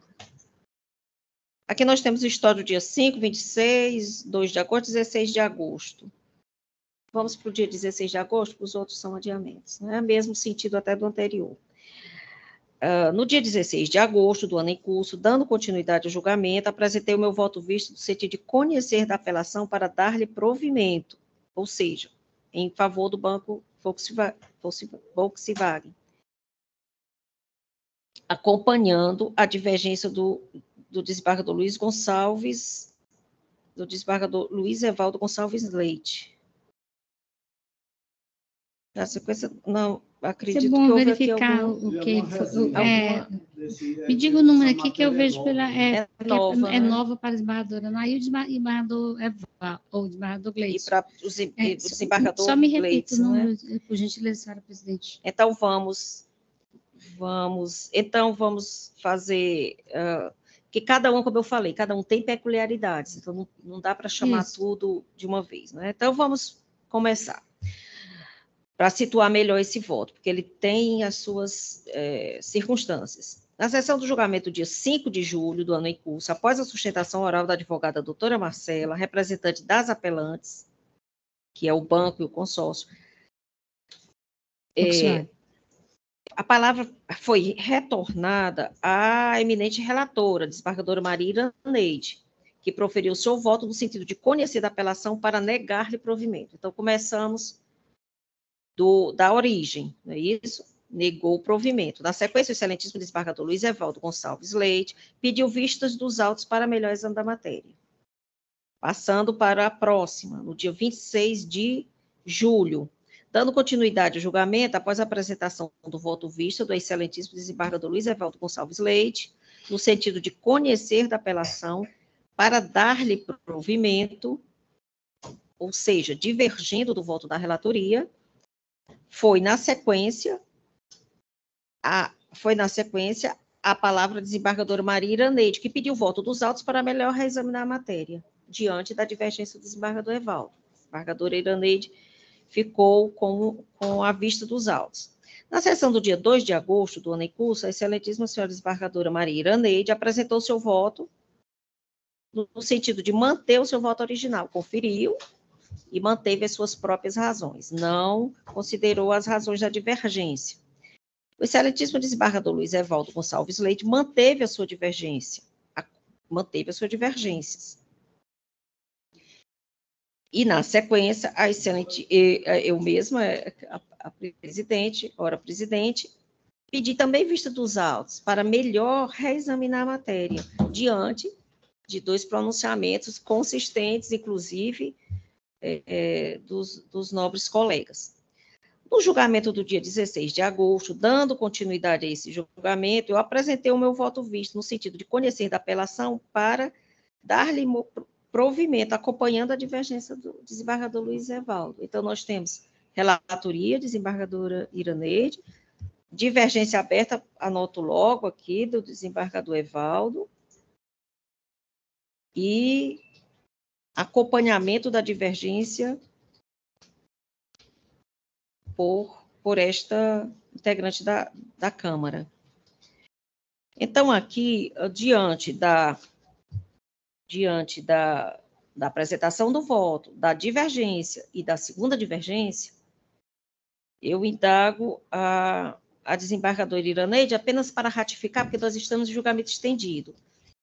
Speaker 1: Aqui nós temos o histórico do dia 5, 26, 2 de agosto, 16 de agosto. Vamos para o dia 16 de agosto, porque os outros são adiamentos, né? Mesmo sentido até do anterior. No dia 16 de agosto do ano em curso, dando continuidade ao julgamento, apresentei o meu voto visto no sentido de conhecer da apelação para dar-lhe provimento, ou seja, em favor do Banco Volkswagen, acompanhando a divergência do desembargador Luiz Gonçalves, do desembargador Luiz Evaldo Gonçalves Leite. Na sequência, não, acredito que houve
Speaker 4: verificar
Speaker 1: aqui
Speaker 4: o que foi. Me diga o número aqui que eu vejo pela. É nova para a desembargadora Nailde e desembargador Evaldo, ou desembargador Gleison.
Speaker 1: E para o desembargador
Speaker 4: só me repita o número,
Speaker 1: né?
Speaker 4: Por gentileza, senhora presidente.
Speaker 1: Então, vamos fazer. Que cada um, como eu falei, cada um tem peculiaridades, então não dá para chamar tudo de uma vez, né? Então, vamos começar. Para situar melhor esse voto, porque ele tem as suas circunstâncias. Na sessão do julgamento, dia 5 de julho do ano em curso, após a sustentação oral da advogada doutora Marcela, representante das apelantes, que é o banco e o consórcio, a palavra foi retornada à eminente relatora, desembargadora Maria Iraneide, que proferiu seu voto no sentido de conhecer da apelação para negar-lhe provimento. Então, começamos da origem, não é isso? Negou o provimento. Na sequência, o excelentíssimo desembargador Luiz Evaldo Gonçalves Leite pediu vistas dos autos para melhor exame da matéria. Passando para a próxima, no dia 26 de julho, dando continuidade ao julgamento, após a apresentação do voto vista do excelentíssimo desembargador Luiz Evaldo Gonçalves Leite, no sentido de conhecer da apelação para dar-lhe provimento, ou seja, divergindo do voto da relatoria, foi na sequência a palavra desembargadora Maria Iraneide, que pediu o voto dos autos para melhor reexaminar a matéria, diante da divergência do desembargador Evaldo. A desembargadora Iraneide ficou com a vista dos autos. Na sessão do dia 2 de agosto do ano em curso, a excelentíssima senhora desembargadora Maria Iraneide apresentou seu voto no sentido de manter o seu voto original, conferiu e manteve as suas próprias razões, não considerou as razões da divergência. O excelentíssimo desembargador Luiz Evaldo Gonçalves Leite manteve a sua divergência, manteve as suas divergências. E, na sequência, a excelente, eu mesma, a presidente, pedi também vista dos autos para melhor reexaminar a matéria, diante de 2 pronunciamentos consistentes, inclusive, dos nobres colegas. No julgamento do dia 16 de agosto, dando continuidade a esse julgamento, eu apresentei o meu voto visto no sentido de conhecer da apelação para dar-lhe provimento, acompanhando a divergência do desembargador Luiz Evaldo. Então, nós temos relatoria, desembargadora Iraneide, divergência aberta, anoto logo aqui, do desembargador Evaldo, e acompanhamento da divergência por esta integrante da Câmara. Então, aqui, diante da apresentação do voto, da divergência e da segunda divergência, eu indago a desembargadora Iraneide apenas para ratificar, porque nós estamos em julgamento estendido.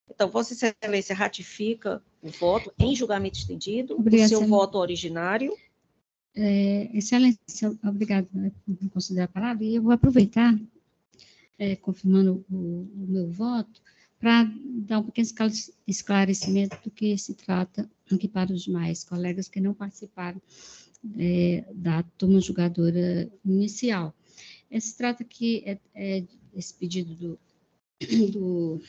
Speaker 1: Então, Vossa Excelência ratifica o voto em julgamento estendido,
Speaker 4: Obrigada,
Speaker 1: o seu
Speaker 4: senhora.
Speaker 1: voto originário.
Speaker 4: Excelência, obrigada por considerar a palavra, e eu vou aproveitar, confirmando o meu voto, para dar um pequeno esclarecimento do que se trata aqui para os demais colegas que não participaram da turma julgadora inicial. Se trata aqui, esse pedido do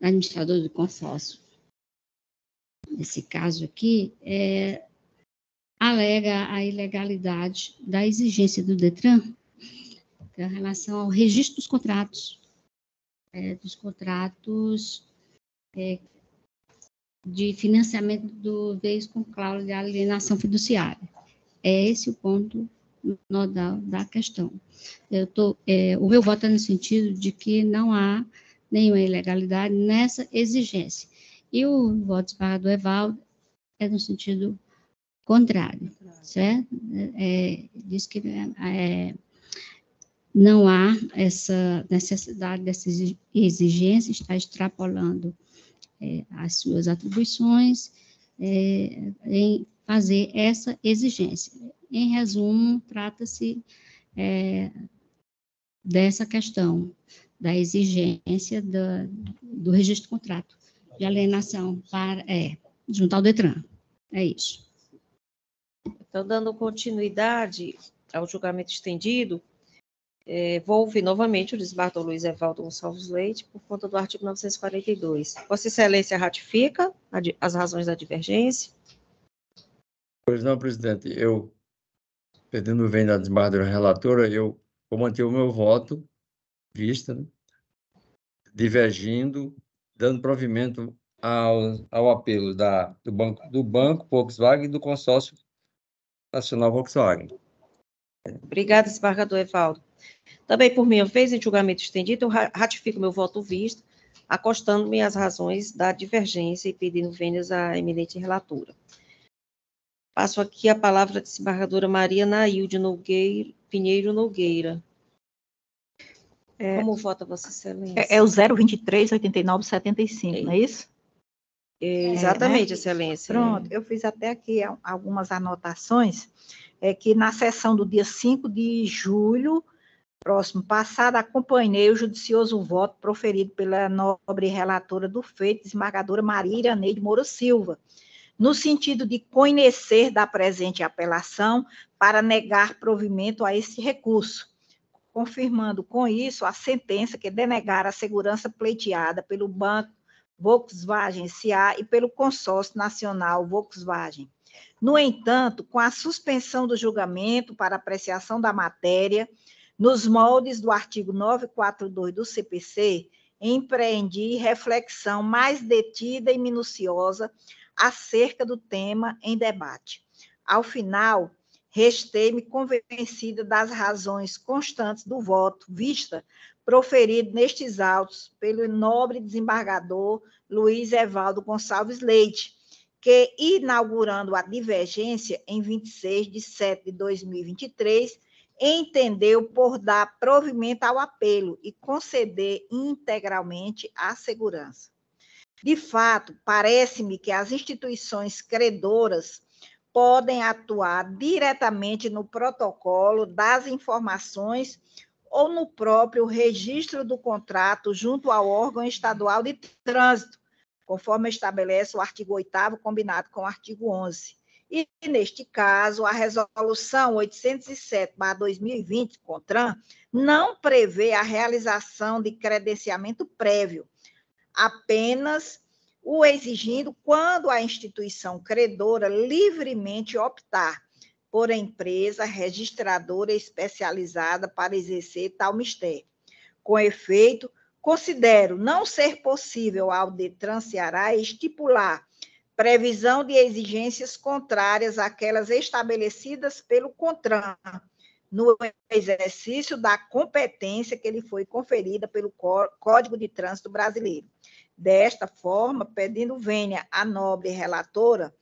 Speaker 4: administrador do consórcio nesse caso aqui, alega a ilegalidade da exigência do DETRAN em relação ao registro dos contratos, de financiamento do veículo com cláusula de alienação fiduciária. É esse o ponto nodal da questão. O meu voto é no sentido de que não há nenhuma ilegalidade nessa exigência. E o voto do desembargador Evaldo é no sentido contrário, certo? Diz que não há essa necessidade dessa exigência, está extrapolando as suas atribuições em fazer essa exigência. Em resumo, trata-se dessa questão, da exigência do registro de contrato de alienação junto ao DETRAN. É isso.
Speaker 1: Então, dando continuidade ao julgamento estendido, vou ouvir novamente o desembargador Luiz Evaldo Gonçalves Leite, por conta do artigo 942. Vossa Excelência ratifica as razões da divergência?
Speaker 3: Pois não, presidente. Eu, pedindo vem da desembargadora relatora, eu vou manter o meu voto, vista, né? Divergindo, dando provimento ao apelo do Banco Volkswagen e do Consórcio Nacional Volkswagen.
Speaker 1: Obrigada, desembargador Evaldo. Também, por minha vez, em julgamento estendido, eu ratifico meu voto visto, acostando-me às razões da divergência e pedindo vênias à eminente relatora. Passo aqui a palavra à desembargadora Maria Nailde Pinheiro Nogueira. Como vota Vossa Excelência?
Speaker 2: É o 023-89-75, não é isso?
Speaker 1: Exatamente, Excelência.
Speaker 2: Pronto, eu fiz até aqui algumas anotações, que na sessão do dia 5 de julho, próximo passado, acompanhei o judicioso voto proferido pela nobre relatora do feito, desembargadora Maria Iraneide Moura Silva, no sentido de conhecer da presente apelação para negar provimento a esse recurso, confirmando com isso a sentença que denegara a segurança pleiteada pelo Banco Volkswagen S.A. e pelo Consórcio Nacional Volkswagen. No entanto, com a suspensão do julgamento para apreciação da matéria, nos moldes do artigo 942 do CPC, empreendi reflexão mais detida e minuciosa acerca do tema em debate. Ao final, restei-me convencida das razões constantes do voto, vista proferido nestes autos pelo nobre desembargador Luiz Evaldo Gonçalves Leite, que, inaugurando a divergência em 26 de setembro de 2023, entendeu por dar provimento ao apelo e conceder integralmente a segurança. De fato, parece-me que as instituições credoras podem atuar diretamente no protocolo das informações ou no próprio registro do contrato junto ao órgão estadual de trânsito, conforme estabelece o artigo 8º, combinado com o artigo 11. E, neste caso, a resolução 807/2020, CONTRAN, não prevê a realização de credenciamento prévio, apenas o exigindo quando a instituição credora livremente optar por empresa registradora especializada para exercer tal mistério. Com efeito, considero não ser possível ao DETRAN Ceará estipular previsão de exigências contrárias àquelas estabelecidas pelo CONTRAN, no exercício da competência que lhe foi conferida pelo Código de Trânsito Brasileiro. Desta forma, pedindo vênia à nobre relatora,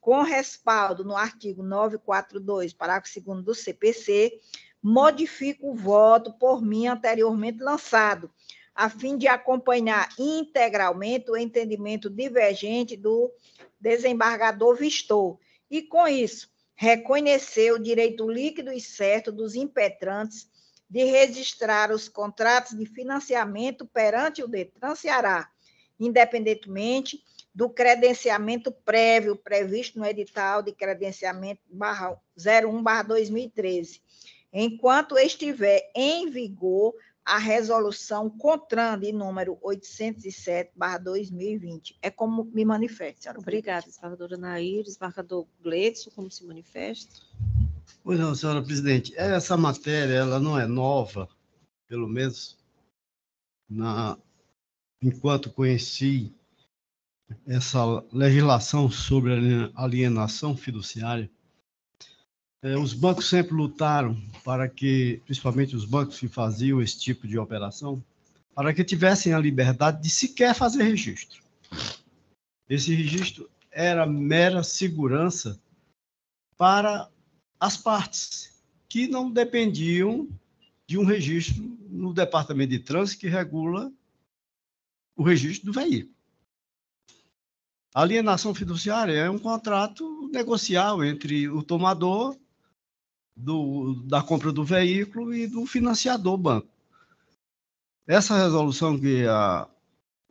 Speaker 2: com respaldo no artigo 942, parágrafo 2º do CPC, modifico o voto por mim anteriormente lançado, a fim de acompanhar integralmente o entendimento divergente do desembargador Vistor, e, com isso, reconhecer o direito líquido e certo dos impetrantes de registrar os contratos de financiamento perante o DETRAN Ceará, independentemente do credenciamento prévio previsto no edital de credenciamento 01/2013, enquanto estiver em vigor a resolução CONTRAN de número 807/2020. É como me manifesto, senhora.
Speaker 1: Obrigada, desembargadora Nair. Desembargador Gleidson, como se manifesta?
Speaker 5: Pois não, senhora presidente. Essa matéria, ela não é nova, pelo menos enquanto conheci essa legislação sobre alienação fiduciária. Os bancos sempre lutaram para que, principalmente os bancos que faziam esse tipo de operação, para que tivessem a liberdade de sequer fazer registro. Esse registro era mera segurança para as partes, que não dependiam de um registro no Departamento de Trânsito que regula o registro do veículo. A alienação fiduciária é um contrato negocial entre o tomador da compra do veículo e do financiador banco. Essa resolução que a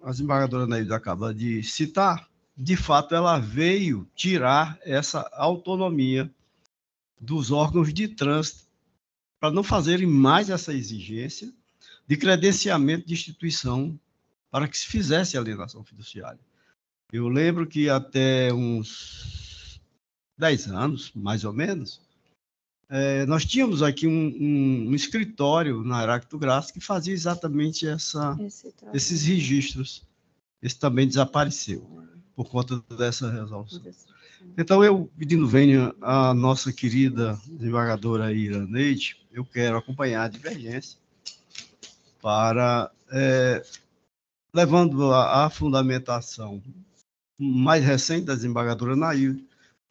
Speaker 5: desembargadora Nair acaba de citar, de fato, ela veio tirar essa autonomia dos órgãos de trânsito para não fazerem mais essa exigência de credenciamento de instituição para que se fizesse a alienação fiduciária. Eu lembro que até uns 10 anos, mais ou menos, nós tínhamos aqui um escritório na Heráclito Graça que fazia exatamente esses registros. Esse também desapareceu por conta dessa resolução. Então, eu pedindo vênia à nossa querida desembargadora Iraneide, eu quero acompanhar a divergência para, levando a fundamentação mais recente da desembargadora Nair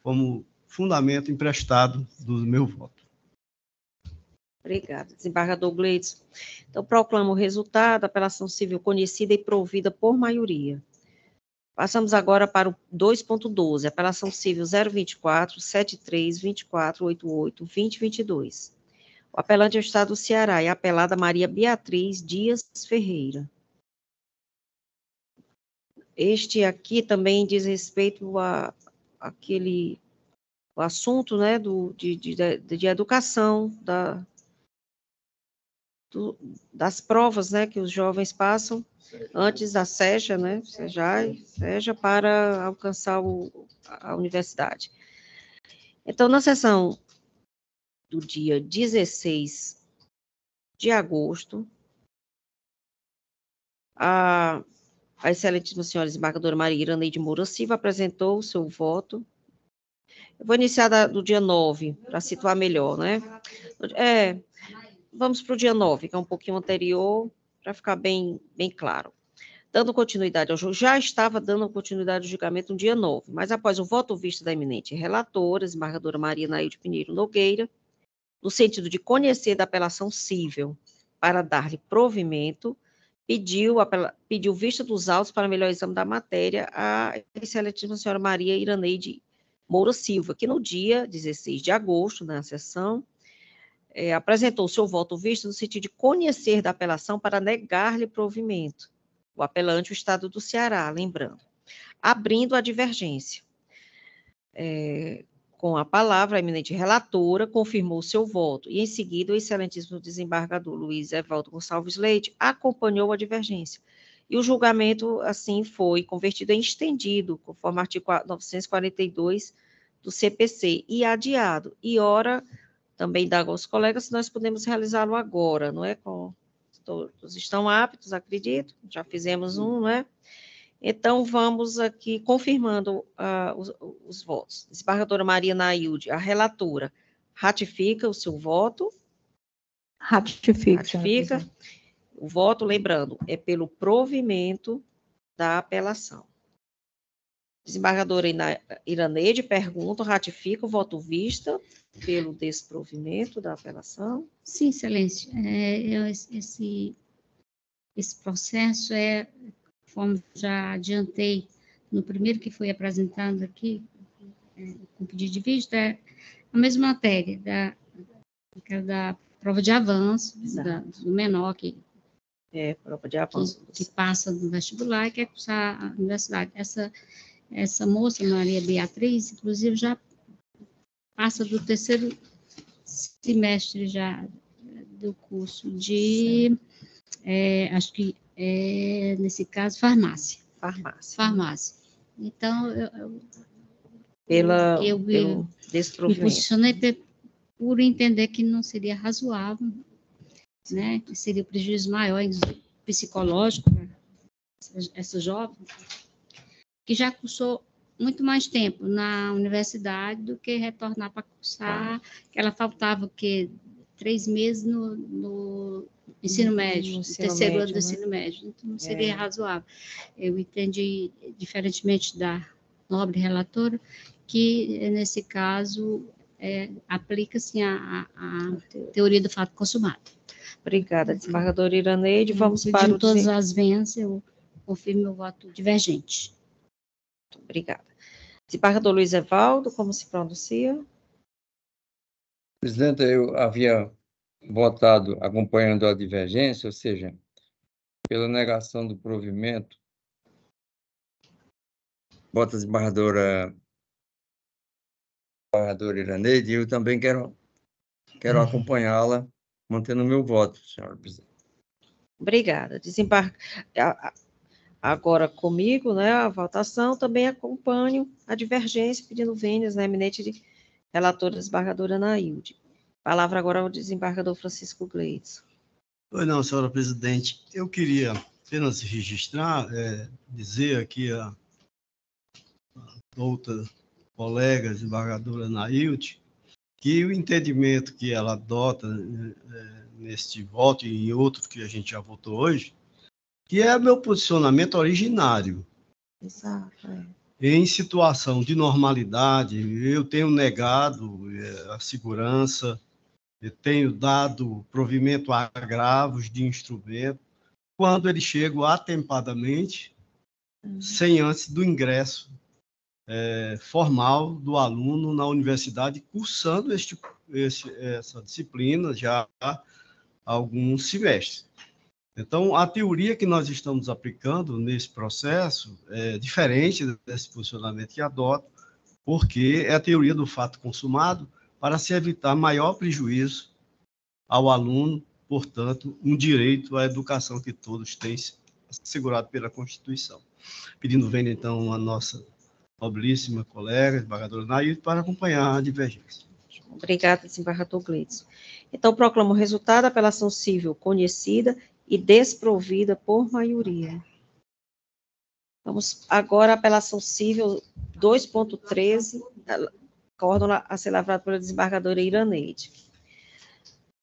Speaker 5: como fundamento emprestado do meu voto.
Speaker 1: Obrigada. Desembargador Gleidson. Então, proclamo o resultado, apelação civil conhecida e provida por maioria. Passamos agora para o 2.12, apelação civil 024, 73, 24, 88, 2022. O apelante é o Estado do Ceará e a apelada Maria Beatriz Dias Ferreira. Este aqui também diz respeito àquele o assunto, né, de educação, das provas, né, que os jovens passam antes da SEJA, né, SEJA para alcançar a universidade. Então, na sessão do dia 16 de agosto, a excelentíssima senhora desembargadora Maria Iraneide Moura Silva apresentou o seu voto. Eu vou iniciar do dia 9, para situar melhor, né? Vamos para o dia 9, que é um pouquinho anterior, para ficar bem claro. Dando continuidade ao julgamento, já estava dando continuidade ao julgamento no dia 9, mas após o voto visto da eminente relatora, desembargadora Maria Nailde Pinheiro Nogueira, no sentido de conhecer da apelação cível para dar-lhe provimento, pediu vista dos autos para melhor exame da matéria a excelentíssima senhora Maria Iraneide Moura Silva, que no dia 16 de agosto, na sessão, apresentou seu voto visto no sentido de conhecer da apelação para negar-lhe provimento. O apelante, o Estado do Ceará, lembrando. Abrindo a divergência. Com a palavra, a eminente relatora confirmou seu voto e, em seguida, o excelentíssimo desembargador Luiz Evaldo Gonçalves Leite acompanhou a divergência. E o julgamento, assim, foi convertido em estendido, conforme o artigo 942 do CPC, e adiado. E, ora, também dá aos colegas se nós podemos realizá-lo agora, não é? Todos estão aptos, acredito, já fizemos um, não é? Então, vamos aqui confirmando os votos. Desembargadora Maria Nailde, a relatora, ratifica o seu voto? Ratifica. O voto, lembrando, é pelo provimento da apelação. Desembargadora Iraneide pergunta, ratifica o voto vista pelo desprovimento da apelação?
Speaker 4: Sim, excelência. Esse processo conforme já adiantei no primeiro que foi apresentado aqui, com pedido de vista, é a mesma matéria da prova de avanço, do menor que
Speaker 1: prova de avanço.
Speaker 4: Que passa no vestibular e quer cursar a universidade. Essa moça, Maria Beatriz, inclusive, já passa do 3º semestre já do curso de acho que nesse caso, farmácia.
Speaker 1: Farmácia.
Speaker 4: Então,
Speaker 1: Pelo
Speaker 4: me
Speaker 1: desprovimento.
Speaker 4: posicionei por entender que não seria razoável, né? Que seria o prejuízo maior psicológico para essa jovem, que já cursou muito mais tempo na universidade do que retornar para cursar, que ela faltava, 3 meses no ensino médio, no terceiro ano do ensino médio, então não seria razoável. Eu entendi, diferentemente da nobre relatora, que nesse caso aplica-se a teoria do fato consumado.
Speaker 1: Obrigada, desembargadora Iraneide. Vamos para o...
Speaker 4: todas as venhas, eu confirmo meu voto divergente.
Speaker 1: Obrigada. Desembargador Luiz Evaldo, como se pronuncia?
Speaker 3: Presidente, eu havia votado acompanhando a divergência, ou seja, pela negação do provimento. Vota a desembargadora Iraneide, e eu também quero acompanhá-la, mantendo o meu voto, senhora presidente.
Speaker 1: Obrigada. Agora comigo, né, a votação, também acompanho a divergência, pedindo vênias na eminente relatora desembargadora Anaílde. Palavra agora ao desembargador Francisco Gleidson.
Speaker 5: Pois não, senhora presidente. Eu queria apenas registrar, dizer aqui a outra colega, desembargadora Anaílde, que o entendimento que ela adota neste voto e em outro que a gente já votou hoje, que é meu posicionamento originário.
Speaker 1: Exato.
Speaker 5: Em situação de normalidade, eu tenho negado a segurança, eu tenho dado provimento a agravos de instrumento, quando eles chegam atempadamente, sem antes do ingresso formal do aluno na universidade, cursando essa disciplina já há alguns semestres. Então, a teoria que nós estamos aplicando nesse processo é diferente desse posicionamento que adota, porque é a teoria do fato consumado para se evitar maior prejuízo ao aluno, portanto, um direito à educação que todos têm assegurado pela Constituição. Pedindo vênia, então, a nossa nobilíssima colega, desembargadora Nair, para acompanhar a divergência.
Speaker 1: Obrigada, desembargador Gleidson. Então, proclamo o resultado da apelação civil conhecida e desprovida por maioria. Vamos agora à apelação civil 2.13, acórdão a ser lavrado pela desembargadora Iraneide.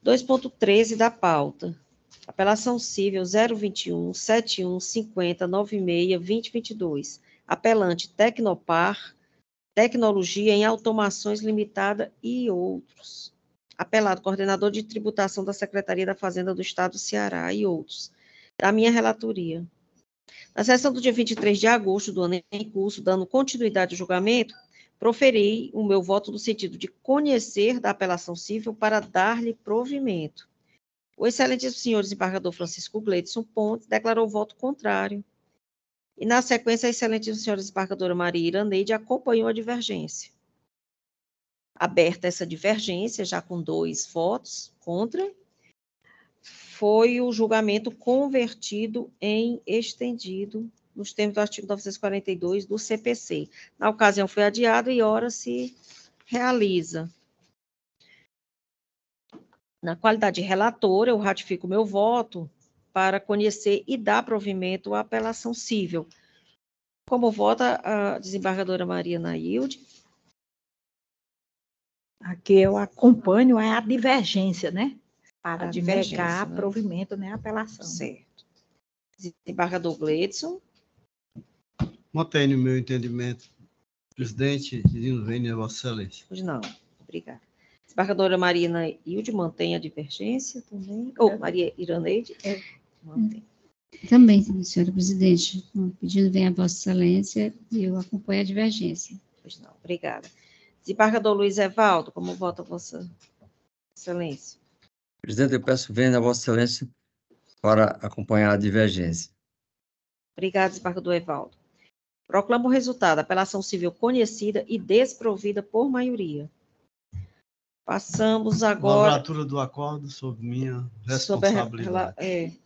Speaker 1: 2.13 da pauta. Apelação civil 021 71 50 96 2022. Apelante Tecnopar, Tecnologia em Automações Limitada e outros. Apelado coordenador de tributação da Secretaria da Fazenda do Estado do Ceará e outros. Da minha relatoria. Na sessão do dia 23 de agosto do ano em curso, dando continuidade ao julgamento, proferi o meu voto no sentido de conhecer da apelação civil para dar-lhe provimento. O excelentíssimo senhor desembargador Francisco Gleidson Pontes declarou voto contrário. E, na sequência, a excelentíssima senhora desembargadora Maria Iraneide acompanhou a divergência. Aberta essa divergência, já com 2 votos contra, foi o julgamento convertido em estendido nos termos do artigo 942 do CPC. Na ocasião foi adiado e ora se realiza. Na qualidade de relatora, eu ratifico meu voto para conhecer e dar provimento à apelação civil. Como vota a desembargadora Maria Anaílde?
Speaker 2: Aqui eu acompanho a divergência, né? Para
Speaker 1: divergência,
Speaker 2: negar
Speaker 1: né?
Speaker 2: provimento, né? Apelação.
Speaker 1: Certo. Desembargador Gleidson?
Speaker 5: Mantém o meu entendimento. Presidente, pedindo vênia a Vossa Excelência.
Speaker 1: Pois não, obrigada. Desembargadora Maria Anaílde mantém a divergência também? Maria Iraneide? Mantém.
Speaker 4: Também, senhora presidente, pedindo vênia a Vossa Excelência e eu acompanho a divergência.
Speaker 1: Pois não, obrigada. Desembargador Luiz Evaldo, como vota Vossa Excelência?
Speaker 3: Presidente, eu peço vênia a Vossa Excelência para acompanhar a divergência.
Speaker 1: Obrigada, desembargador Evaldo. Proclamo o resultado. Apelação civil conhecida e desprovida por maioria. Passamos agora...
Speaker 5: Lavratura do acordo sob minha responsabilidade.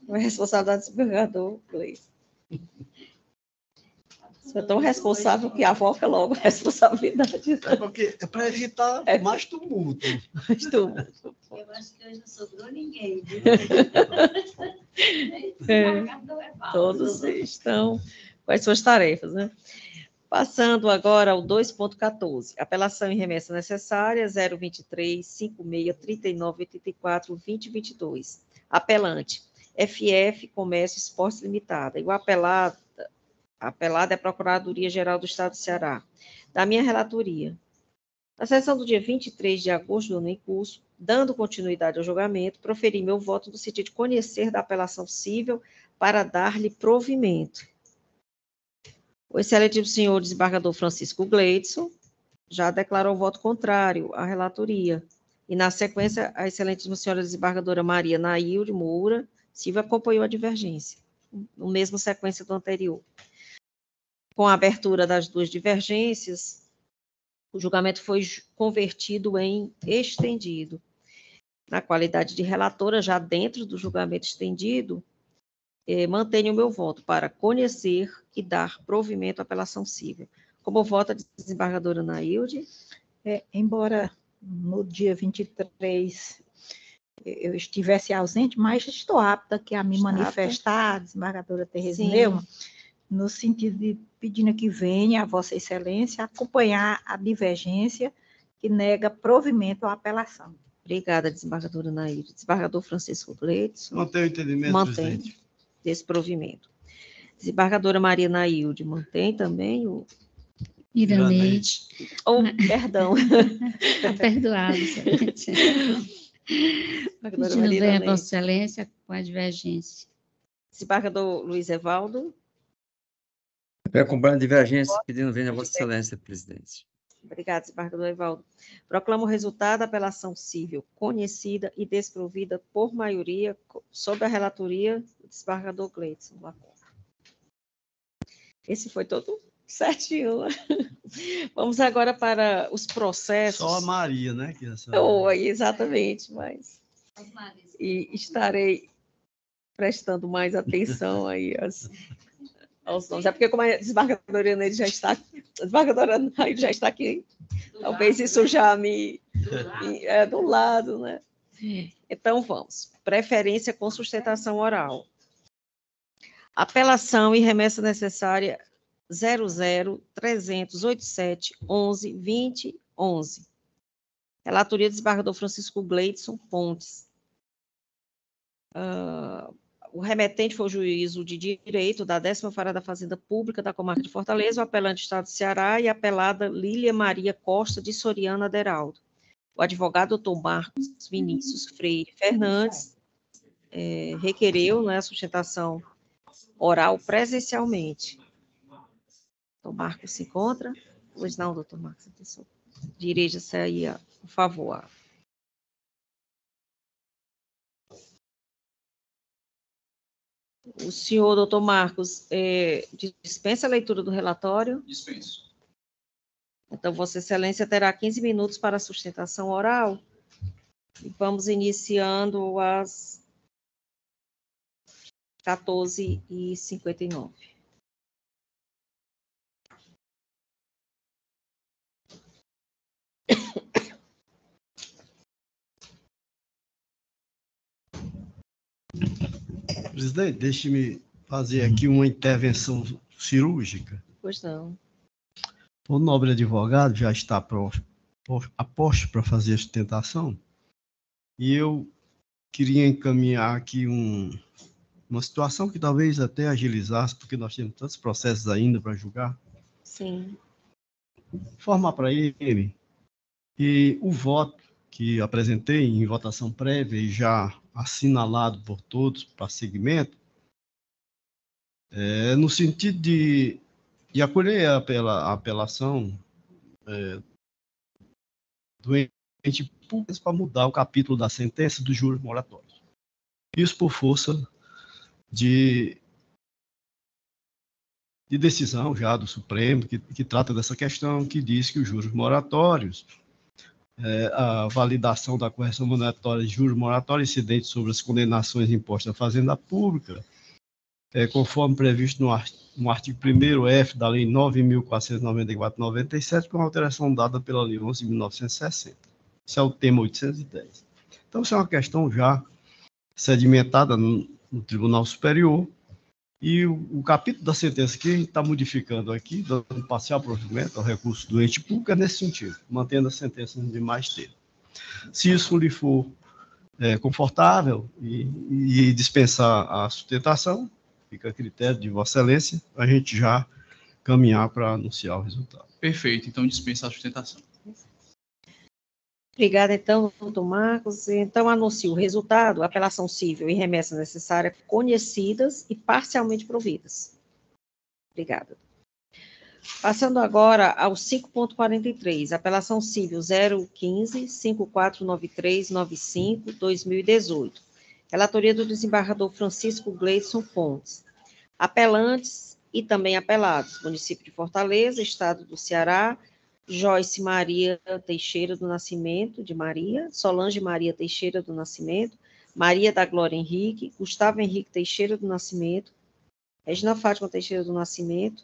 Speaker 1: A responsabilidade do desembargador Gleison. Você é tão responsável que avoca logo a responsabilidade.
Speaker 5: É para evitar mais tumulto.
Speaker 4: Eu acho que hoje não sobrou ninguém.
Speaker 1: Todos estão com as suas tarefas, né? Passando agora ao 2.14. Apelação em remessa necessária, 023 56 39 84 20 22. Apelante, FF Comércio Esportes Limitada. E o apelado é a Procuradoria-Geral do Estado do Ceará. Da minha relatoria. Na sessão do dia 23 de agosto do ano em curso, dando continuidade ao julgamento, proferi meu voto no sentido de conhecer da apelação cível para dar-lhe provimento. O excelentíssimo senhor desembargador Francisco Gleison já declarou voto contrário à relatoria. E, na sequência, a excelentíssima senhora desembargadora Maria Nailde Moura Silva acompanhou a divergência, no mesmo sequência do anterior. Com a abertura das duas divergências, o julgamento foi convertido em estendido. Na qualidade de relatora, já dentro do julgamento estendido, mantenho o meu voto para conhecer e dar provimento à apelação cível. Como vota a desembargadora Nailde?
Speaker 2: Embora no dia 23 eu estivesse ausente, mas estou apta aqui a me manifestar, desembargadora Tereza Neumann, no sentido de pedindo que venha a Vossa Excelência acompanhar a divergência que nega provimento à apelação.
Speaker 1: Obrigada, desembargadora Nailde. Desembargador Francisco Gleison.
Speaker 5: Mantém o entendimento, presidente.
Speaker 1: Desse provimento. Desembargadora Maria Nailde, mantém também o...
Speaker 4: Iraneide.
Speaker 1: Perdão.
Speaker 4: Perdoado, excelente. Pedindo bem a Vossa Excelência com a divergência.
Speaker 1: Desembargador Luiz Evaldo.
Speaker 3: Eu acompanho a divergência, pedindo bem a Vossa Excelência, presidente.
Speaker 1: Obrigada, desembargador Evaldo. Proclamo o resultado da apelação cível conhecida e desprovida por maioria sob a relatoria do desembargador Gleison. Esse foi todo certinho. Vamos agora para os processos.
Speaker 5: Só a Maria, né?
Speaker 1: Exatamente, mas... E estarei prestando mais atenção aí aos nomes. É porque como a desembargadora Iraneide já está aqui, a desembargadora Nailde já está aqui, talvez isso já me... do lado, né? Então, vamos. Preferência com sustentação oral. Apelação e remessa necessária 00-387-11-20-11. Relatoria do desembargador Francisco Gleison Pontes. O remetente foi o juízo de direito da 10ª Vara da Fazenda Pública da Comarca de Fortaleza, o apelante do Estado do Ceará e a apelada Lília Maria Costa de Soriano Aderaldo. O advogado Dr. Marcos Vinícius Freire Fernandes requereu, né, a sustentação oral presencialmente. Dr. Marcos se encontra? Pois não, doutor Marcos, dirija-se aí, por favor. O senhor, doutor Marcos, dispensa a leitura do relatório?
Speaker 6: Dispenso.
Speaker 1: Então, Vossa Excelência terá 15 minutos para a sustentação oral. E vamos iniciando às 14h59.
Speaker 5: Presidente, deixe-me fazer aqui uma intervenção cirúrgica.
Speaker 1: Pois não.
Speaker 5: O nobre advogado já está a posto para fazer a sustentação e eu queria encaminhar aqui uma situação que talvez até agilizasse, porque nós temos tantos processos ainda para julgar.
Speaker 1: Sim.
Speaker 5: Informar para ele e o voto que apresentei em votação prévia e já assinalado por todos para seguimento, no sentido de acolher a apelação do ente público para mudar o capítulo da sentença dos juros moratórios. Isso por força de decisão já do Supremo, que trata dessa questão, que diz que os juros moratórios a validação da correção monetária de juros moratórios incidentes sobre as condenações impostas à Fazenda Pública, conforme previsto no artigo 1º-F da Lei 9.494/97, com alteração dada pela Lei 11.960. Esse é o tema 810. Então, isso é uma questão já sedimentada no Tribunal Superior, e o capítulo da sentença que a gente está modificando aqui, dando parcial provimento ao recurso do ente público, é nesse sentido, mantendo a sentença de mais termo. Se isso lhe for confortável e dispensar a sustentação, fica a critério de Vossa Excelência, a gente já caminhar para anunciar o resultado.
Speaker 6: Perfeito, então dispensar a sustentação.
Speaker 1: Obrigada, então, doutor Marcos. Então, anuncio o resultado: apelação civil e remessa necessária conhecidas e parcialmente providas. Obrigada. Passando agora ao 5.43, apelação civil 015-549395-2018. Relatoria do desembargador Francisco Gleidson Fontes. Apelantes e também apelados: município de Fortaleza, estado do Ceará, Joyce Maria Teixeira do Nascimento, de Maria, Solange Maria Teixeira do Nascimento, Maria da Glória Henrique, Gustavo Henrique Teixeira do Nascimento, Regina Fátima Teixeira do Nascimento,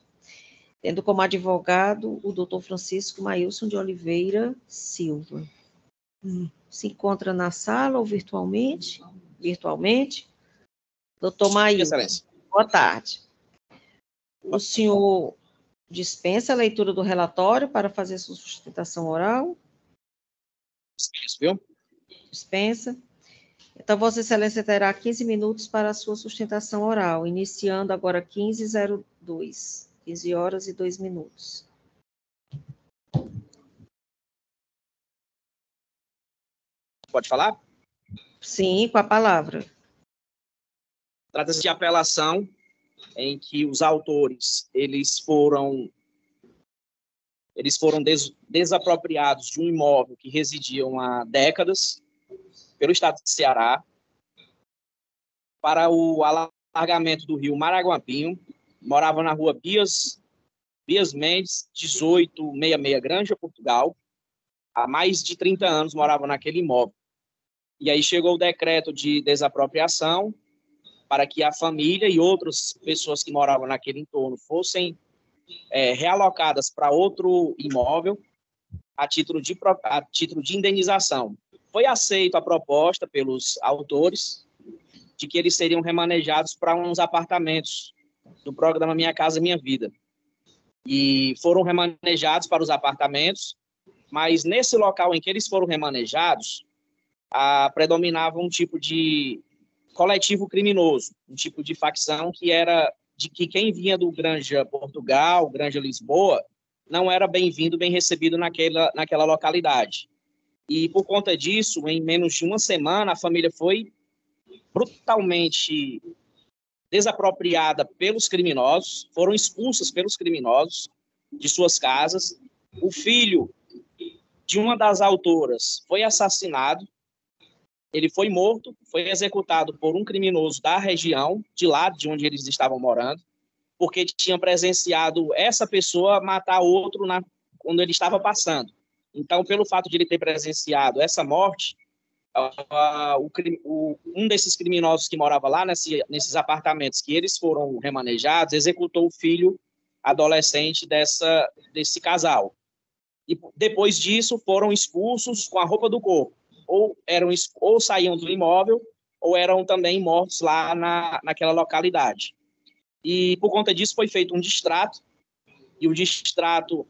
Speaker 1: tendo como advogado o doutor Francisco Maílson de Oliveira Silva. Se encontra na sala ou virtualmente? Virtualmente. Doutor Maílson, boa tarde. O senhor dispensa a leitura do relatório para fazer sua sustentação oral?
Speaker 7: Dispensa, viu?
Speaker 1: Dispensa. Então, Vossa Excelência terá 15 minutos para a sua sustentação oral, iniciando agora 15h02, 15 horas e 2 minutos.
Speaker 7: Pode falar?
Speaker 1: Sim, com a palavra.
Speaker 7: Trata-se de apelação em que os autores eles foram desapropriados de um imóvel que residiam há décadas pelo estado de Ceará para o alargamento do rio Maraguapinho. Moravam na rua Bias Mendes, 1866, Granja, Portugal. Há mais de 30 anos moravam naquele imóvel. E aí chegou o decreto de desapropriação para que a família e outras pessoas que moravam naquele entorno fossem realocadas para outro imóvel a título de indenização. Foi aceita a proposta pelos autores de que eles seriam remanejados para uns apartamentos do programa Minha Casa Minha Vida. E foram remanejados para os apartamentos, mas nesse local em que eles foram remanejados, predominava um tipo de coletivo criminoso, um tipo de facção que era de que quem vinha do Granja Portugal, Granja Lisboa, não era bem-vindo, bem recebido naquela localidade. E por conta disso, em menos de uma semana, a família foi brutalmente desapropriada pelos criminosos, foram expulsas pelos criminosos de suas casas. O filho de uma das autoras foi assassinado. Ele foi morto, foi executado por um criminoso da região, de lá de onde eles estavam morando, porque tinha presenciado essa pessoa matar outro quando ele estava passando. Então, pelo fato de ele ter presenciado essa morte, um desses criminosos que morava lá nesses apartamentos que eles foram remanejados, executou o filho adolescente desse casal. E depois disso foram expulsos com a roupa do corpo. Ou saíam do imóvel, ou eram também mortos lá naquela localidade. E, por conta disso, foi feito um distrato, e o distrato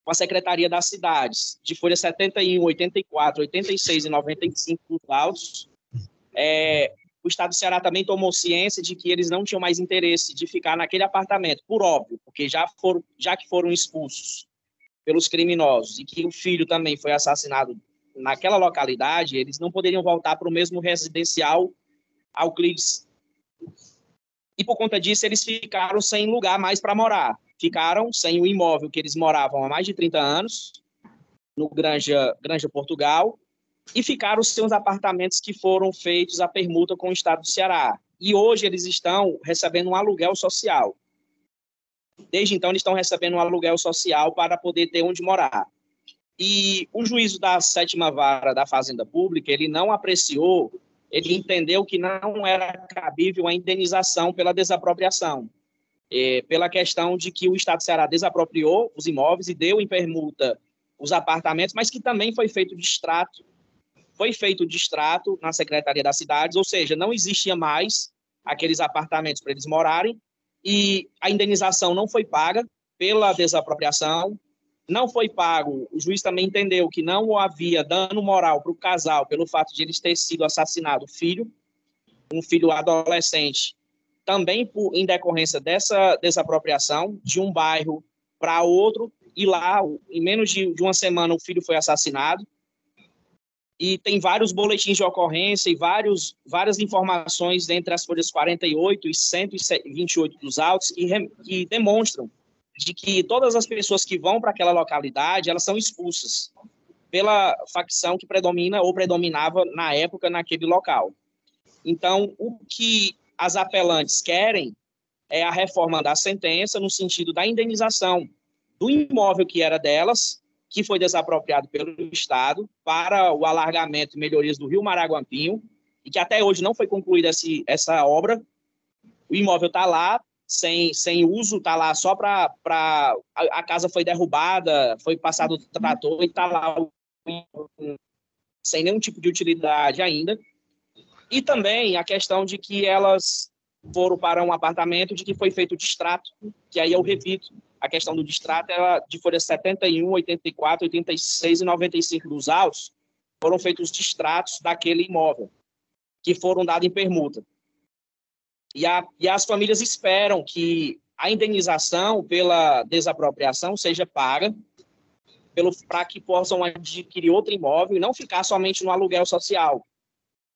Speaker 7: com a Secretaria das Cidades, de folha 71, 84, 86 e 95 dos autos, o Estado do Ceará também tomou ciência de que eles não tinham mais interesse de ficar naquele apartamento, por óbvio, porque já que foram expulsos pelos criminosos, e que o filho também foi assassinado naquela localidade, eles não poderiam voltar para o mesmo residencial Euclides. E por conta disso, eles ficaram sem lugar mais para morar. Ficaram sem o imóvel que eles moravam há mais de 30 anos, no Granja Portugal, e ficaram sem os apartamentos que foram feitos a permuta com o Estado do Ceará. E hoje eles estão recebendo um aluguel social. Desde então, eles estão recebendo um aluguel social para poder ter onde morar. E o juízo da 7ª Vara da Fazenda Pública, ele não apreciou, ele entendeu que não era cabível a indenização pela desapropriação, pela questão de que o Estado do Ceará desapropriou os imóveis e deu em permuta os apartamentos, mas que também foi feito distrato na Secretaria das Cidades, ou seja, não existia mais aqueles apartamentos para eles morarem, e a indenização não foi paga pela desapropriação, não foi pago, o juiz também entendeu que não havia dano moral para o casal pelo fato de eles terem sido assassinados um filho adolescente, também em decorrência dessa desapropriação de um bairro para outro, e lá, em menos de uma semana, o filho foi assassinado. E tem vários boletins de ocorrência e várias informações entre as folhas 48 e 128 dos autos que demonstram de que todas as pessoas que vão para aquela localidade, elas são expulsas pela facção que predomina ou predominava na época naquele local. Então, o que as apelantes querem é a reforma da sentença no sentido da indenização do imóvel que era delas, que foi desapropriado pelo Estado para o alargamento e melhorias do Rio Maraguampinho, e que até hoje não foi concluída essa obra. O imóvel está lá, sem uso, está lá só para... A casa foi derrubada, foi passado o trator e está lá sem nenhum tipo de utilidade ainda. E também a questão de que elas foram para um apartamento de que foi feito o distrato, que aí eu repito, a questão do distrato era de folhas 71, 84, 86 e 95 dos autos, foram feitos distratos daquele imóvel, que foram dados em permuta. E as famílias esperam que a indenização pela desapropriação seja paga, para que possam adquirir outro imóvel e não ficar somente no aluguel social.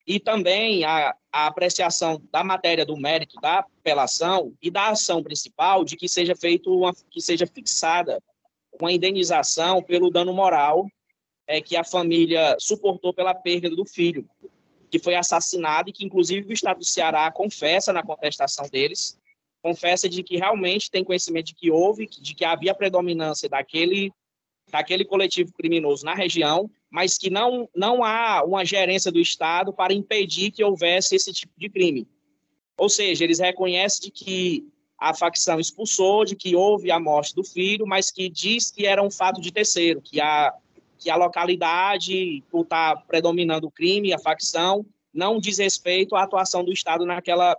Speaker 7: E também a apreciação da matéria do mérito da apelação e da ação principal de que seja fixada uma indenização pelo dano moral que a família suportou pela perda do filho, que foi assassinado e que, inclusive, o Estado do Ceará confessa na contestação deles, confessa de que realmente tem conhecimento de que havia predominância daquele coletivo criminoso na região, mas que não há uma gerência do Estado para impedir que houvesse esse tipo de crime. Ou seja, eles reconhecem de que a facção expulsou, de que houve a morte do filho, mas que diz que era um fato de terceiro, que a localidade, por estar predominando o crime, a facção, não diz respeito à atuação do Estado naquela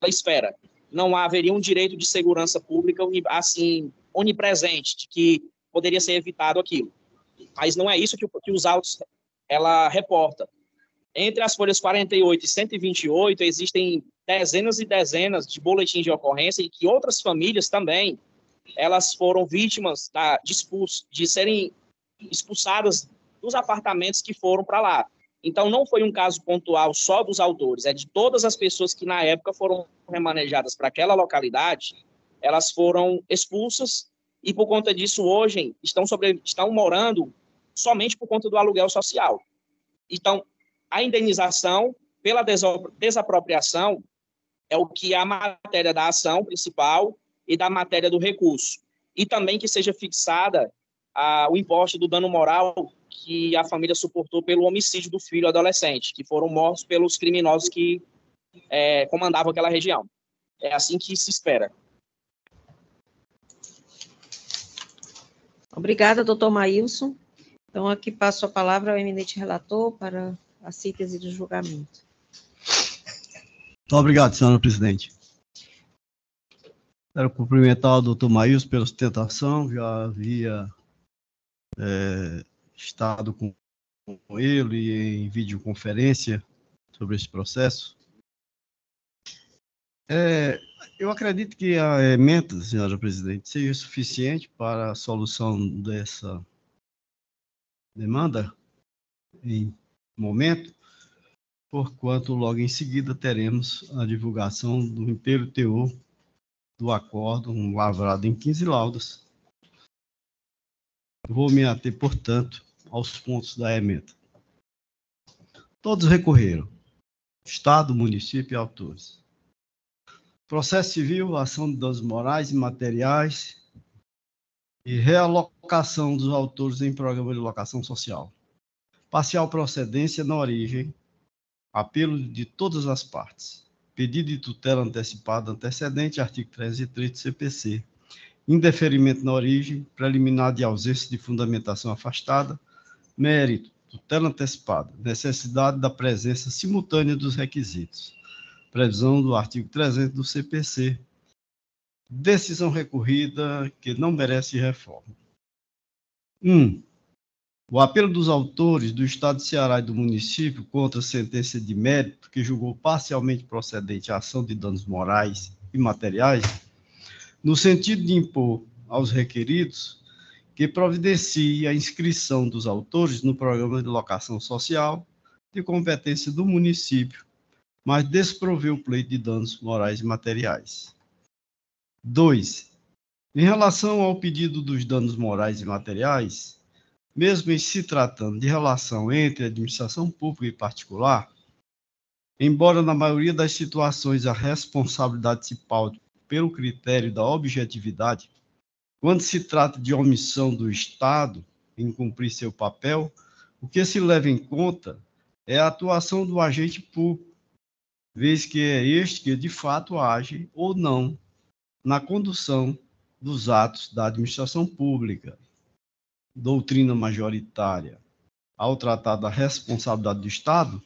Speaker 7: esfera. Não haveria um direito de segurança pública assim onipresente, de que poderia ser evitado aquilo. Mas não é isso que os autos ela reporta. Entre as folhas 48 e 128, existem dezenas e dezenas de boletins de ocorrência e que outras famílias também, elas foram vítimas de serem expulsadas dos apartamentos que foram para lá. Então, não foi um caso pontual só dos autores, é de todas as pessoas que, na época, foram remanejadas para aquela localidade, elas foram expulsas e, por conta disso, hoje, estão morando somente por conta do aluguel social. Então, a indenização pela desapropriação é o que é a matéria da ação principal e da matéria do recurso. E também que seja fixada o imposto do dano moral que a família suportou pelo homicídio do filho adolescente, que foram mortos pelos criminosos que comandavam aquela região. É assim que se espera.
Speaker 1: Obrigada, doutor Maílson. Então, aqui passo a palavra ao eminente relator para a síntese do julgamento.
Speaker 5: Muito obrigado, senhora presidente. Quero cumprimentar o doutor Maílson pela sustentação, já havia estado com ele em videoconferência sobre esse processo. Eu acredito que a ementa, senhora presidente, seja suficiente para a solução dessa demanda em momento, porquanto logo em seguida teremos a divulgação do inteiro teor do acórdão lavrado em 15 laudas. Vou me ater, portanto, aos pontos da ementa. Todos recorreram, Estado, município e autores. Processo civil, ação de danos morais e materiais, e realocação dos autores em programa de locação social. Parcial procedência na origem, apelo de todas as partes. Pedido de tutela antecipada antecedente, artigo 303 do CPC. Indeferimento na origem, preliminar de ausência de fundamentação afastada, mérito, tutela antecipada, necessidade da presença simultânea dos requisitos. Previsão do artigo 300 do CPC. Decisão recorrida que não merece reforma. 1. O apelo dos autores do Estado de Ceará e do município contra a sentença de mérito que julgou parcialmente procedente a ação de danos morais e materiais, no sentido de impor aos requeridos que providencie a inscrição dos autores no programa de locação social de competência do município, mas desproveu o pleito de danos morais e materiais. 2. Em relação ao pedido dos danos morais e materiais, mesmo em se tratando de relação entre administração pública e particular, embora na maioria das situações a responsabilidade se pauta pelo critério da objetividade, quando se trata de omissão do Estado em cumprir seu papel, o que se leva em conta é a atuação do agente público, vez que é este que de fato age ou não na condução dos atos da administração pública. Doutrina majoritária, ao tratar da responsabilidade do Estado,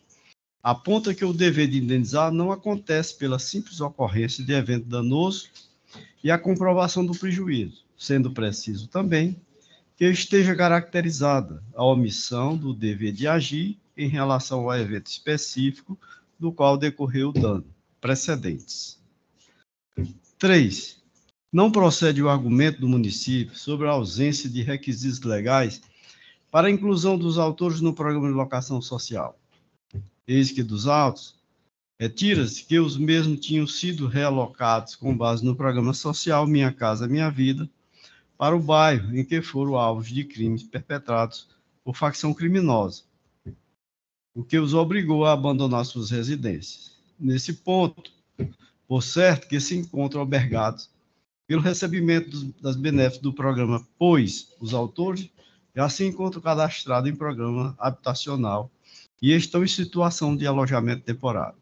Speaker 5: aponta que o dever de indenizar não acontece pela simples ocorrência de evento danoso e a comprovação do prejuízo, sendo preciso também que esteja caracterizada a omissão do dever de agir em relação ao evento específico do qual decorreu o dano. Precedentes. 3. Não procede o argumento do município sobre a ausência de requisitos legais para a inclusão dos autores no programa de locação social. Eis que dos autos, retira-se que os mesmos tinham sido realocados com base no programa social Minha Casa Minha Vida para o bairro em que foram alvos de crimes perpetrados por facção criminosa, o que os obrigou a abandonar suas residências. Nesse ponto, por certo que se encontram albergados pelo recebimento das benéficas do programa, pois os autores já se encontram cadastrados em programa habitacional e estão em situação de alojamento temporário,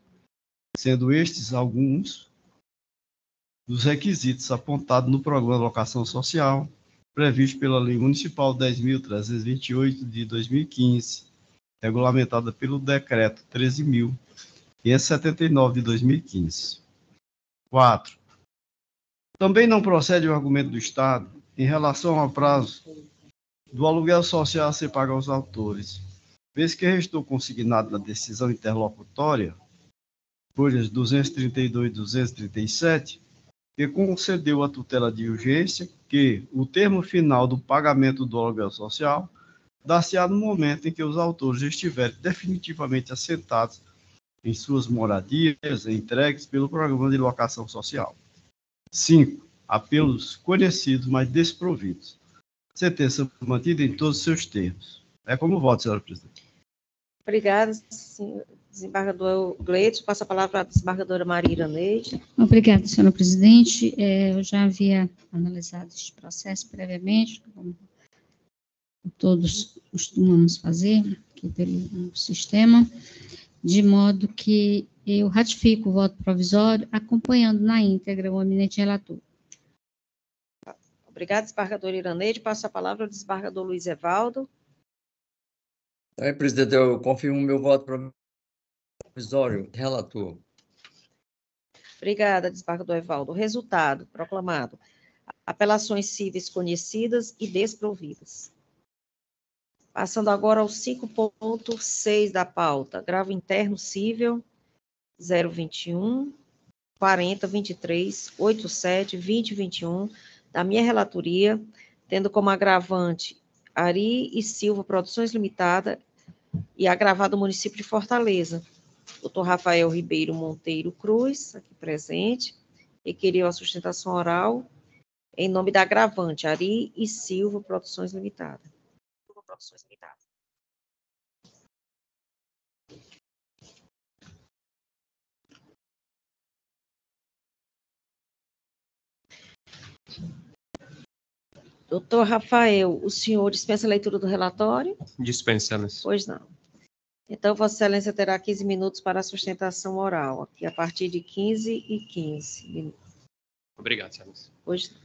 Speaker 5: sendo estes alguns dos requisitos apontados no programa de locação social, previsto pela Lei Municipal 10.328 de 2015, regulamentada pelo Decreto 13.579 de 2015. 4. Também não procede o argumento do Estado em relação ao prazo do aluguel social a ser pago aos autores, vez que restou consignado na decisão interlocutória, folhas 232 e 237, que concedeu a tutela de urgência, que o termo final do pagamento do aluguel social dar-se-á no momento em que os autores estiverem definitivamente assentados em suas moradias entregues pelo programa de locação social. 5. Apelos conhecidos, mas desprovidos. Sentença mantida em todos os seus termos. É como voto, senhora presidente.
Speaker 1: Obrigada, senhor desembargador Gleidson. Passa a palavra à desembargadora Maria Iraneide.
Speaker 4: Obrigada, senhora presidente. Eu já havia analisado este processo previamente, como todos costumamos fazer aqui pelo sistema, de modo que eu ratifico o voto provisório, acompanhando na íntegra o eminente relator.
Speaker 1: Obrigada, desembargadora Iraneide. Passa a palavra ao desembargador Luiz Evaldo.
Speaker 3: Presidente, eu confirmo meu voto provisório, relator.
Speaker 1: Obrigada, desembargador Evaldo. Resultado proclamado. Apelações cíveis conhecidas e desprovidas. Passando agora ao 5.6 da pauta. Agravo interno cível 021 40 23 87 20 21 da minha relatoria, tendo como agravante Ari e Silva Produções Limitada e agravado o município de Fortaleza. Dr. Rafael Ribeiro Monteiro Cruz, aqui presente, requeriu a sustentação oral em nome da agravante Ari e Silva Produções Limitada. Doutor Rafael, o senhor dispensa a leitura do relatório?
Speaker 8: Dispensa, Excelência.
Speaker 1: Pois não. Então, Vossa Excelência terá 15 minutos para a sustentação oral, aqui a partir de 15h15 minutos.
Speaker 8: Obrigado, Excelência.
Speaker 1: Pois não.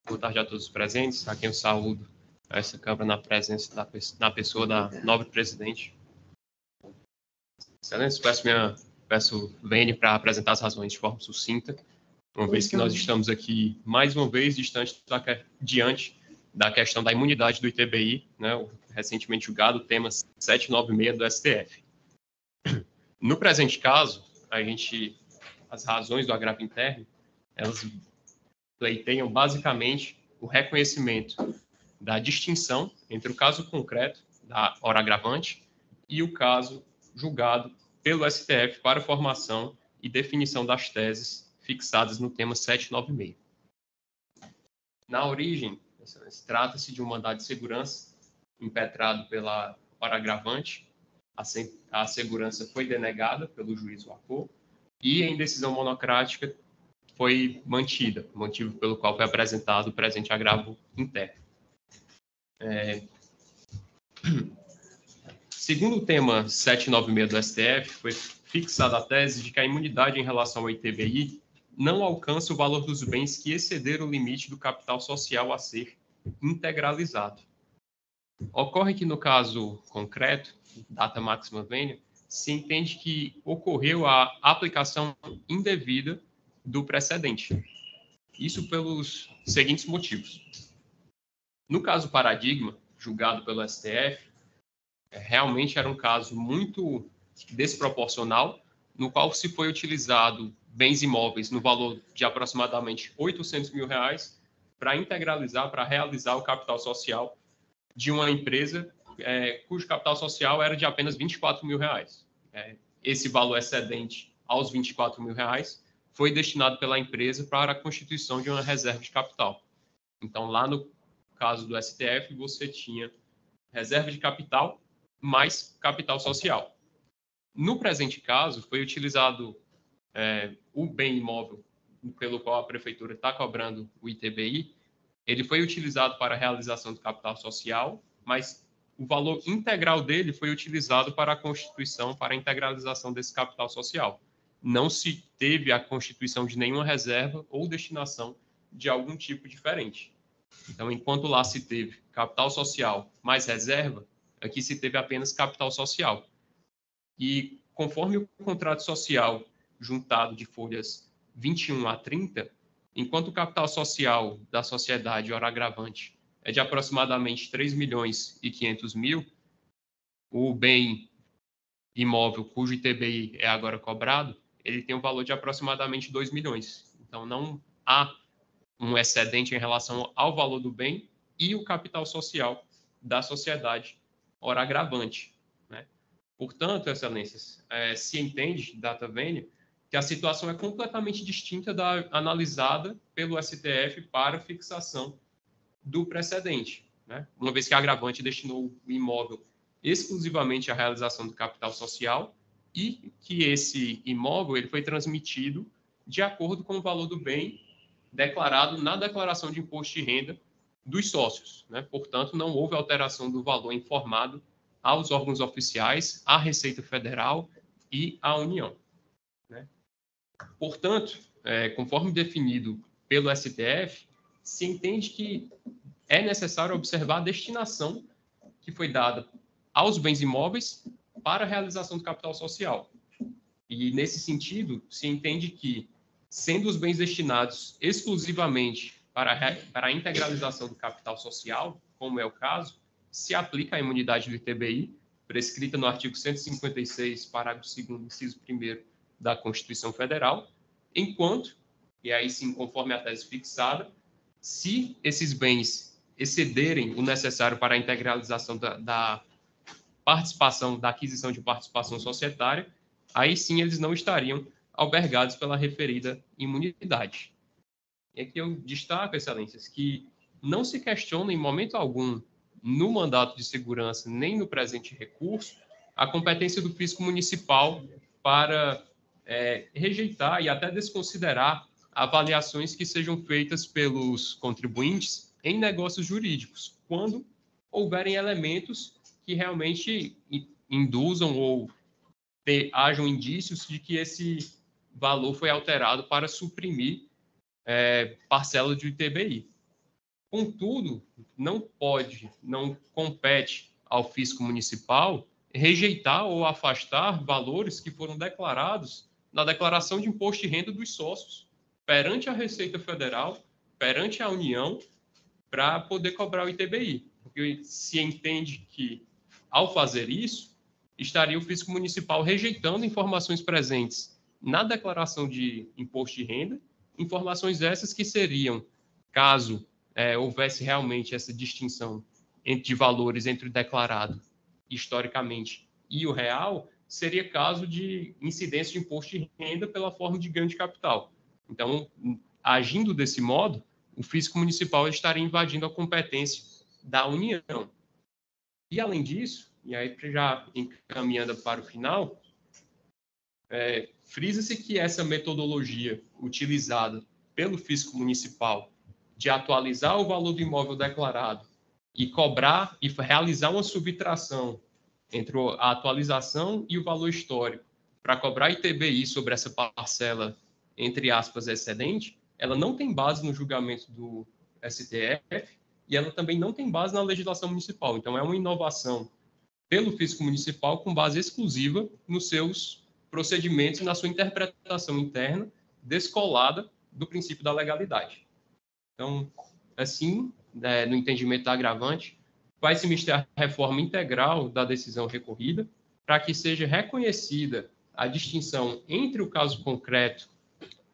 Speaker 8: Boa tarde a todos os presentes. A quem eu saúdo a essa Câmara na presença na pessoa da nobre presidente. Excelência, peço Vênia para apresentar as razões de forma sucinta, uma vez que nós estamos aqui, mais uma vez, diante da questão da imunidade do ITBI, né, o recentemente julgado tema 796 do STF. No presente caso, as razões do agravo interno, elas pleiteiam basicamente o reconhecimento da distinção entre o caso concreto da hora agravante e o caso julgado pelo STF para formação e definição das teses fixadas no tema 796. Na origem, trata-se de um mandado de segurança impetrado pela hora agravante, a segurança foi denegada pelo juiz Wacô e em decisão monocrática foi mantida, motivo pelo qual foi apresentado o presente agravo interno. Segundo o tema 796 do STF, foi fixada a tese de que a imunidade em relação ao ITBI não alcança o valor dos bens que excederam o limite do capital social a ser integralizado. Ocorre que, no caso concreto, data máxima vênia, se entende que ocorreu a aplicação indevida do precedente. Isso pelos seguintes motivos. No caso paradigma, julgado pelo STF, realmente era um caso muito desproporcional, no qual se foi utilizado bens imóveis no valor de aproximadamente R$800 mil para integralizar, para realizar o capital social de uma empresa cujo capital social era de apenas R$24 mil. Esse valor excedente aos R$24 mil foi destinado pela empresa para a constituição de uma reserva de capital. Então, lá no caso do STF, você tinha reserva de capital mais capital social. No presente caso, foi utilizado o bem imóvel pelo qual a prefeitura está cobrando o ITBI, ele foi utilizado para a realização do capital social, mas o valor integral dele foi utilizado para a constituição, para a integralização desse capital social. Não se teve a constituição de nenhuma reserva ou destinação de algum tipo diferente. Então, enquanto lá se teve capital social mais reserva, aqui se teve apenas capital social. E conforme o contrato social juntado de folhas 21 a 30, enquanto o capital social da sociedade hora agravante é de aproximadamente 3.500.000, o bem imóvel cujo ITBI é agora cobrado, ele tem um valor de aproximadamente 2 milhões. Então, não há um excedente em relação ao valor do bem e o capital social da sociedade hora agravante, né? Portanto, Excelências, se entende, data vênia, que a situação é completamente distinta da analisada pelo STF para fixação do precedente, né? Uma vez que a agravante destinou o imóvel exclusivamente à realização do capital social e que esse imóvel ele foi transmitido de acordo com o valor do bem declarado na declaração de imposto de renda dos sócios, né? Portanto, não houve alteração do valor informado aos órgãos oficiais, à Receita Federal e à União, né? Portanto, conforme definido pelo STF, se entende que é necessário observar a destinação que foi dada aos bens imóveis para a realização do capital social. E, nesse sentido, se entende que, sendo os bens destinados exclusivamente para a integralização do capital social, como é o caso, se aplica a imunidade do ITBI, prescrita no artigo 156, parágrafo 2º, inciso 1º da Constituição Federal, enquanto, e aí sim, conforme a tese fixada, se esses bens excederem o necessário para a integralização da participação, da aquisição de participação societária, aí sim eles não estariam albergados pela referida imunidade. E aqui eu destaco, Excelências, que não se questiona em momento algum, no mandato de segurança, nem no presente recurso, a competência do fisco municipal para rejeitar e até desconsiderar avaliações que sejam feitas pelos contribuintes em negócios jurídicos, quando houverem elementos que realmente induzam ou hajam indícios de que esse valor foi alterado para suprimir parcela de ITBI. Contudo, não compete ao fisco municipal rejeitar ou afastar valores que foram declarados na declaração de imposto de renda dos sócios perante a Receita Federal, perante a União, para poder cobrar o ITBI. Porque se entende que, ao fazer isso, estaria o fisco municipal rejeitando informações presentes na declaração de imposto de renda, informações essas que seriam, caso houvesse realmente essa distinção de valores entre o declarado historicamente e o real, seria caso de incidência de imposto de renda pela forma de ganho de capital. Então, agindo desse modo, o fisco municipal estaria invadindo a competência da União. E, além disso, e aí já encaminhando para o final, frisa-se que essa metodologia utilizada pelo fisco municipal de atualizar o valor do imóvel declarado e cobrar e realizar uma subtração entre a atualização e o valor histórico para cobrar ITBI sobre essa parcela, entre aspas, excedente, ela não tem base no julgamento do STF e ela também não tem base na legislação municipal. Então, é uma inovação pelo fisco municipal com base exclusiva nos seus procedimentos e na sua interpretação interna, descolada do princípio da legalidade. Então, assim, no entendimento da agravante, vai-se misturar a reforma integral da decisão recorrida para que seja reconhecida a distinção entre o caso concreto,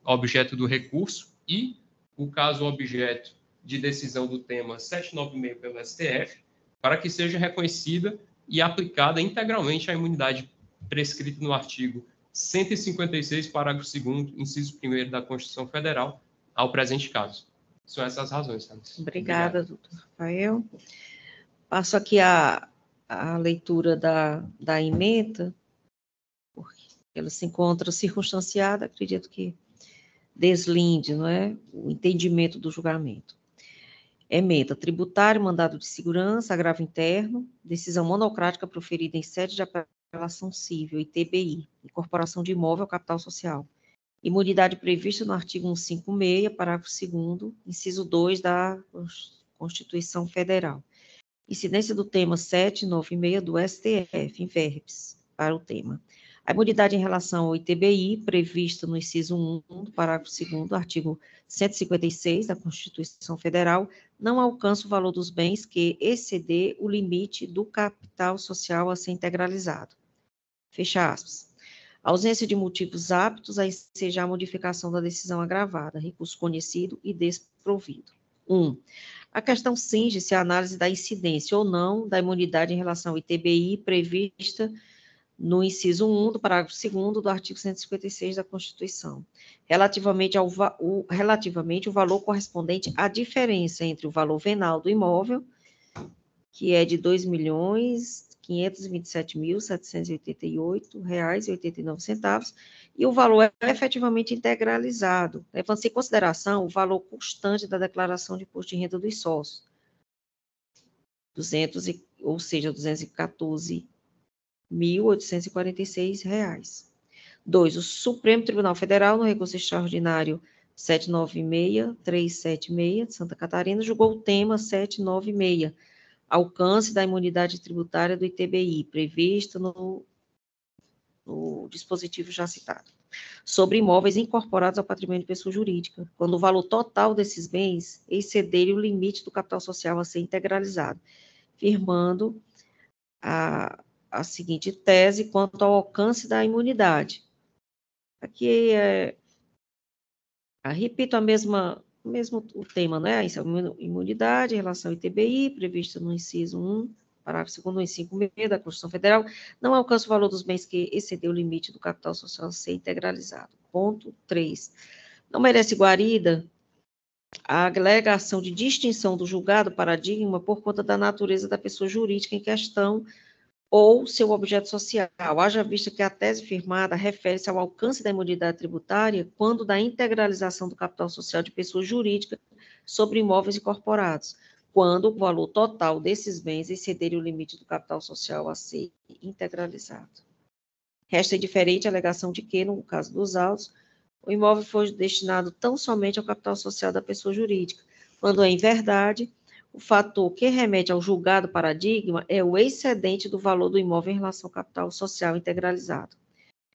Speaker 8: objeto do recurso, e o caso objeto de decisão do tema 796 pelo STF, para que seja reconhecida e aplicada integralmente a imunidade prescrita no artigo 156, parágrafo 2º, inciso 1º da Constituição Federal, ao presente caso. São essas razões, Thales.
Speaker 1: Obrigada, doutor Rafael. Passo aqui a leitura da ementa, porque ela se encontra circunstanciada, acredito que deslinde, não é, o entendimento do julgamento. Ementa tributário, mandado de segurança, agravo interno, decisão monocrática proferida em sede de apelação civil, ITBI, incorporação de imóvel ao capital social. Imunidade prevista no artigo 156, parágrafo 2º, inciso 2 da Constituição Federal. Incidência do tema 796 do STF, em verbis, para o tema. A imunidade em relação ao ITBI, prevista no inciso 1 do parágrafo 2º do artigo 156 da Constituição Federal, não alcança o valor dos bens que exceder o limite do capital social a ser integralizado. Fecha aspas. A ausência de motivos aptos a ensejar a modificação da decisão agravada, recurso conhecido e desprovido. 1. A questão cinge-se à análise da incidência ou não da imunidade em relação ao ITBI prevista no inciso 1 do parágrafo 2º do artigo 156 da Constituição, relativamente o valor correspondente à diferença entre o valor venal do imóvel, que é de R$ 2.527.788,89, e o valor efetivamente integralizado, levando-se em consideração o valor constante da declaração de imposto de renda dos sócios, ou seja, R$ 214.846. 2. O Supremo Tribunal Federal, no recurso extraordinário 796-376 de Santa Catarina, julgou o tema 796, alcance da imunidade tributária do ITBI, prevista no dispositivo já citado, sobre imóveis incorporados ao patrimônio de pessoa jurídica, quando o valor total desses bens exceder o limite do capital social a ser integralizado, firmando a seguinte tese quanto ao alcance da imunidade. Aqui repito o mesmo tema, né? A imunidade em relação ao ITBI, prevista no inciso 1, parágrafo 2º, inciso 5 da Constituição Federal, não alcança o valor dos bens que exceder o limite do capital social a ser integralizado. Ponto 3. Não merece guarida a alegação de distinção do julgado paradigma por conta da natureza da pessoa jurídica em questão ou seu objeto social, haja vista que a tese firmada refere-se ao alcance da imunidade tributária quando da integralização do capital social de pessoa jurídica sobre imóveis incorporados, quando o valor total desses bens exceder o limite do capital social a ser integralizado. Resta indiferente a alegação de que, no caso dos autos, o imóvel foi destinado tão somente ao capital social da pessoa jurídica, quando, em verdade, o fator que remete ao julgado paradigma é o excedente do valor do imóvel em relação ao capital social integralizado.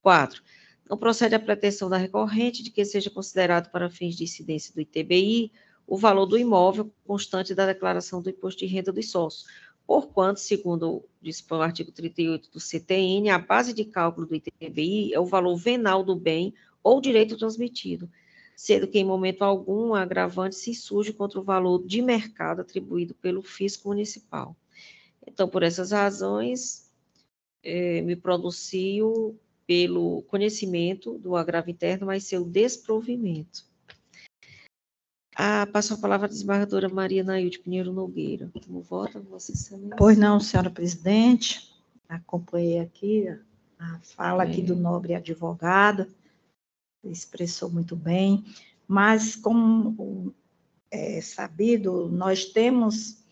Speaker 1: 4. Não procede a pretensão da recorrente de que seja considerado para fins de incidência do ITBI o valor do imóvel constante da declaração do imposto de renda dos sócios, porquanto, segundo dispõe o artigo 38 do CTN, a base de cálculo do ITBI é o valor venal do bem ou direito transmitido, sendo que, em momento algum, a agravante se insurge contra o valor de mercado atribuído pelo fisco municipal. Então, por essas razões, me pronuncio pelo conhecimento do agravo interno, mas seu desprovimento. Passo a palavra à desembargadora Maria Nailde Pinheiro Nogueira. Como vota, Vossa Excelência?
Speaker 2: Pois não, senhora presidente. Acompanhei aqui a fala aqui do nobre advogado, expressou muito bem, mas como é sabido, nós temos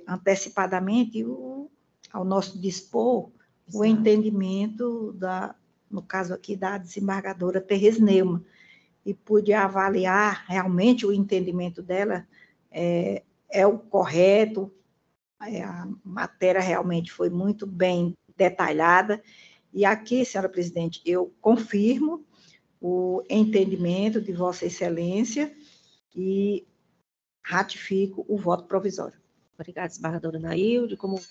Speaker 2: antecipadamente ao nosso dispor o entendimento no caso aqui da desembargadora Tereza Neumann, e pude avaliar realmente o entendimento dela é o correto, a matéria realmente foi muito bem detalhada, e aqui, senhora presidente, eu confirmo o entendimento de Vossa Excelência e ratifico o voto provisório.
Speaker 1: Obrigada, desembargadora Nailde. Como voto?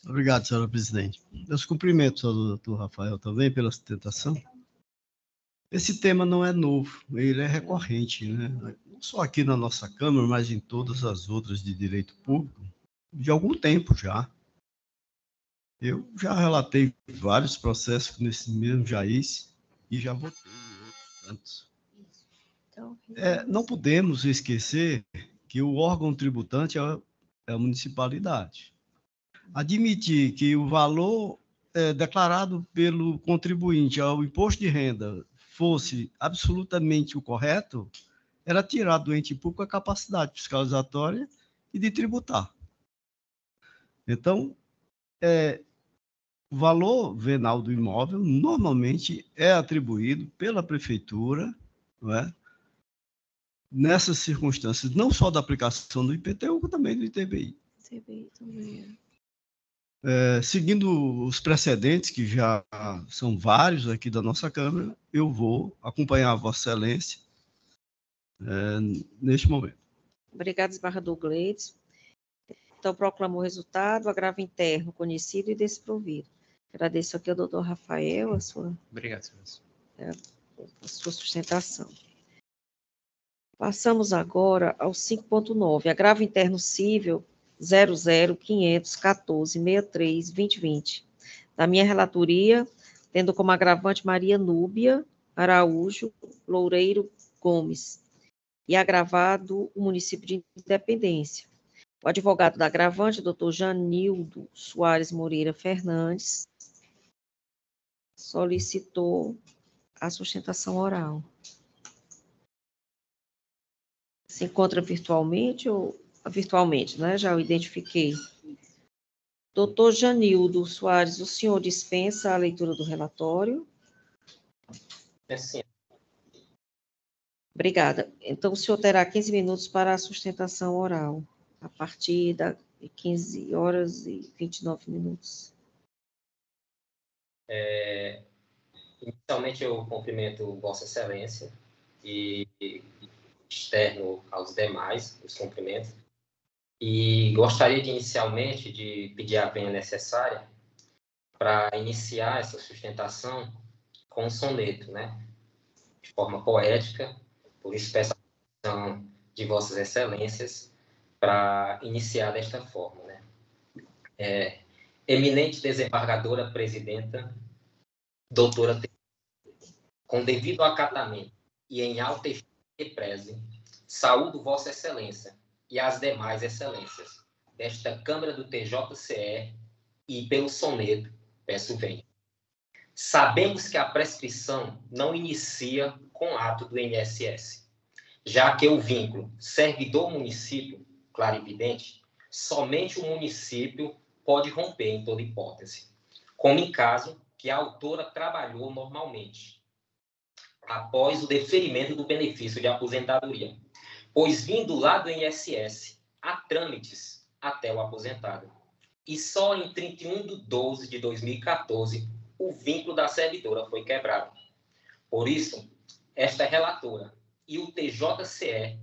Speaker 5: Obrigado, senhora presidente. Meus cumprimentos ao doutor Rafael também pela sustentação. Esse tema não é novo, ele é recorrente, né? Não só aqui na nossa Câmara, mas em todas as outras de direito público, de algum tempo já. Eu já relatei vários processos nesse mesmo JAIS e já votei em outros tantos. Não podemos esquecer que o órgão tributante é a municipalidade. Admitir que o valor declarado pelo contribuinte ao imposto de renda fosse absolutamente o correto, era tirar do ente público a capacidade fiscalizatória e de tributar. Então, o valor venal do imóvel normalmente é atribuído pela prefeitura, não é? Nessas circunstâncias, não só da aplicação do IPTU, como também do ITBI.
Speaker 1: ITBI também
Speaker 5: seguindo os precedentes, que já são vários aqui da nossa Câmara, eu vou acompanhar a Vossa Excelência neste momento.
Speaker 1: Obrigada, desembargador Gleides. Então, proclamo o resultado, agravo interno conhecido e desprovido. Agradeço aqui ao doutor Rafael a sua sustentação. Passamos agora ao 5.9, agravo interno cível 00-514-63-2020. Da minha relatoria, tendo como agravante Maria Núbia Araújo Loureiro Gomes, e agravado o município de Independência. O advogado da agravante, doutor Janildo Soares Moreira Fernandes, solicitou a sustentação oral. Se encontra virtualmente ou virtualmente, né? Já o identifiquei. Doutor Janildo Soares, o senhor dispensa a leitura do relatório?
Speaker 9: Sim.
Speaker 1: Obrigada. Então, o senhor terá 15 minutos para a sustentação oral, a partir de 15 horas e 29 minutos.
Speaker 9: Inicialmente, eu cumprimento Vossa Excelência e externo aos demais os cumprimentos. E gostaria de, inicialmente, de pedir a vênia necessária para iniciar essa sustentação com um soneto, né? De forma poética, por expressão de Vossas Excelências, para iniciar desta forma, né? Eminente desembargadora presidenta, doutora, com devido acatamento e em alta estima e preze, saúdo Vossa Excelência e as demais excelências desta Câmara do TJCE e pelo soneto peço vênia. Sabemos que a prescrição não inicia com ato do INSS, já que o vínculo servidor-município, claro e evidente, somente o município pode romper em toda hipótese, como em caso que a autora trabalhou normalmente, após o deferimento do benefício de aposentadoria, pois vindo lá do INSS, há trâmites até o aposentado. E só em 31/12/2014, o vínculo da servidora foi quebrado. Por isso, esta relatora e o TJCE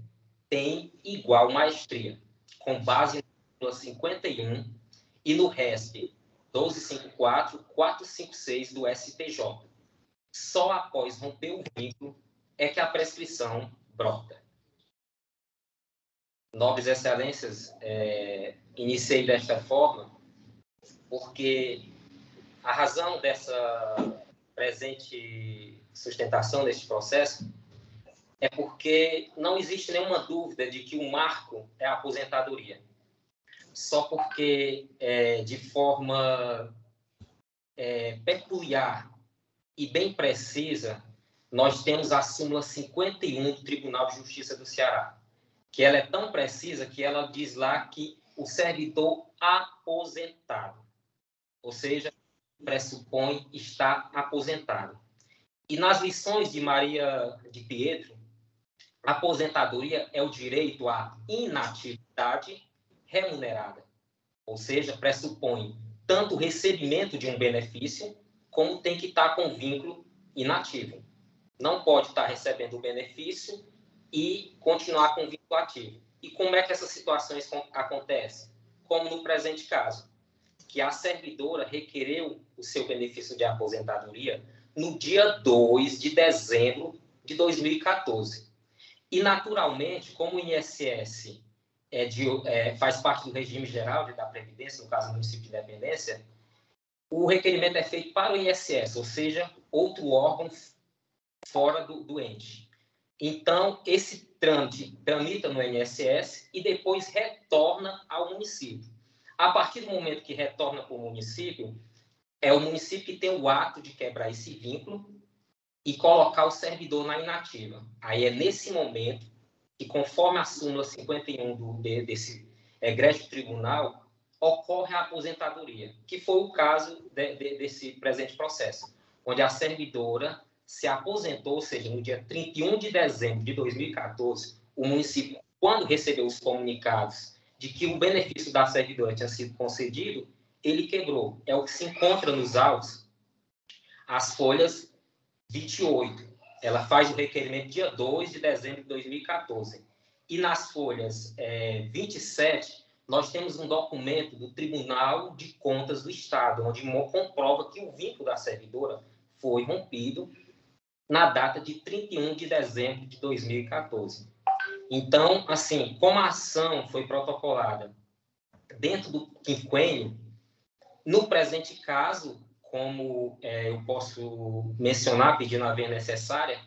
Speaker 9: têm igual maestria, com base no 51 e no RESP 1254-456 do STJ. Só após romper o vínculo é que a prescrição brota. Nobres Excelências, iniciei desta forma porque a razão dessa presente sustentação deste processo é porque não existe nenhuma dúvida de que o marco é a aposentadoria. Só porque, de forma peculiar e bem precisa, nós temos a súmula 51 do Tribunal de Justiça do Ceará, que ela é tão precisa que ela diz lá que o servidor aposentado, ou seja, pressupõe estar aposentado. E nas lições de Maria de Pietro, a aposentadoria é o direito à inatividade remunerada, ou seja, pressupõe tanto o recebimento de um benefício, como tem que estar com vínculo inativo. Não pode estar recebendo o benefício e continuar com vínculo ativo. E como é que essas situações acontecem? Como no presente caso, que a servidora requereu o seu benefício de aposentadoria no dia 2 de dezembro de 2014. E, naturalmente, como o INSS faz parte do regime geral da Previdência, no caso do município de dependência, o requerimento é feito para o INSS, ou seja, outro órgão fora do ente. Então, esse trâmite tramita no INSS e depois retorna ao município. A partir do momento que retorna para o município, é o município que tem o ato de quebrar esse vínculo e colocar o servidor na inativa. Aí é nesse momento que, conforme a súmula 51 desse egrégio tribunal, ocorre a aposentadoria, que foi o caso desse presente processo, onde a servidora se aposentou, ou seja, no dia 31 de dezembro de 2014, o município, quando recebeu os comunicados de que o benefício da servidora tinha sido concedido, ele quebrou. É o que se encontra nos autos, as folhas 28. Ela faz o requerimento dia 2 de dezembro de 2014. E nas folhas 27, nós temos um documento do Tribunal de Contas do Estado, onde comprova que o vínculo da servidora foi rompido na data de 31 de dezembro de 2014. Então, assim, como a ação foi protocolada dentro do quinquênio, no presente caso, como eu posso mencionar, pedindo a via necessária,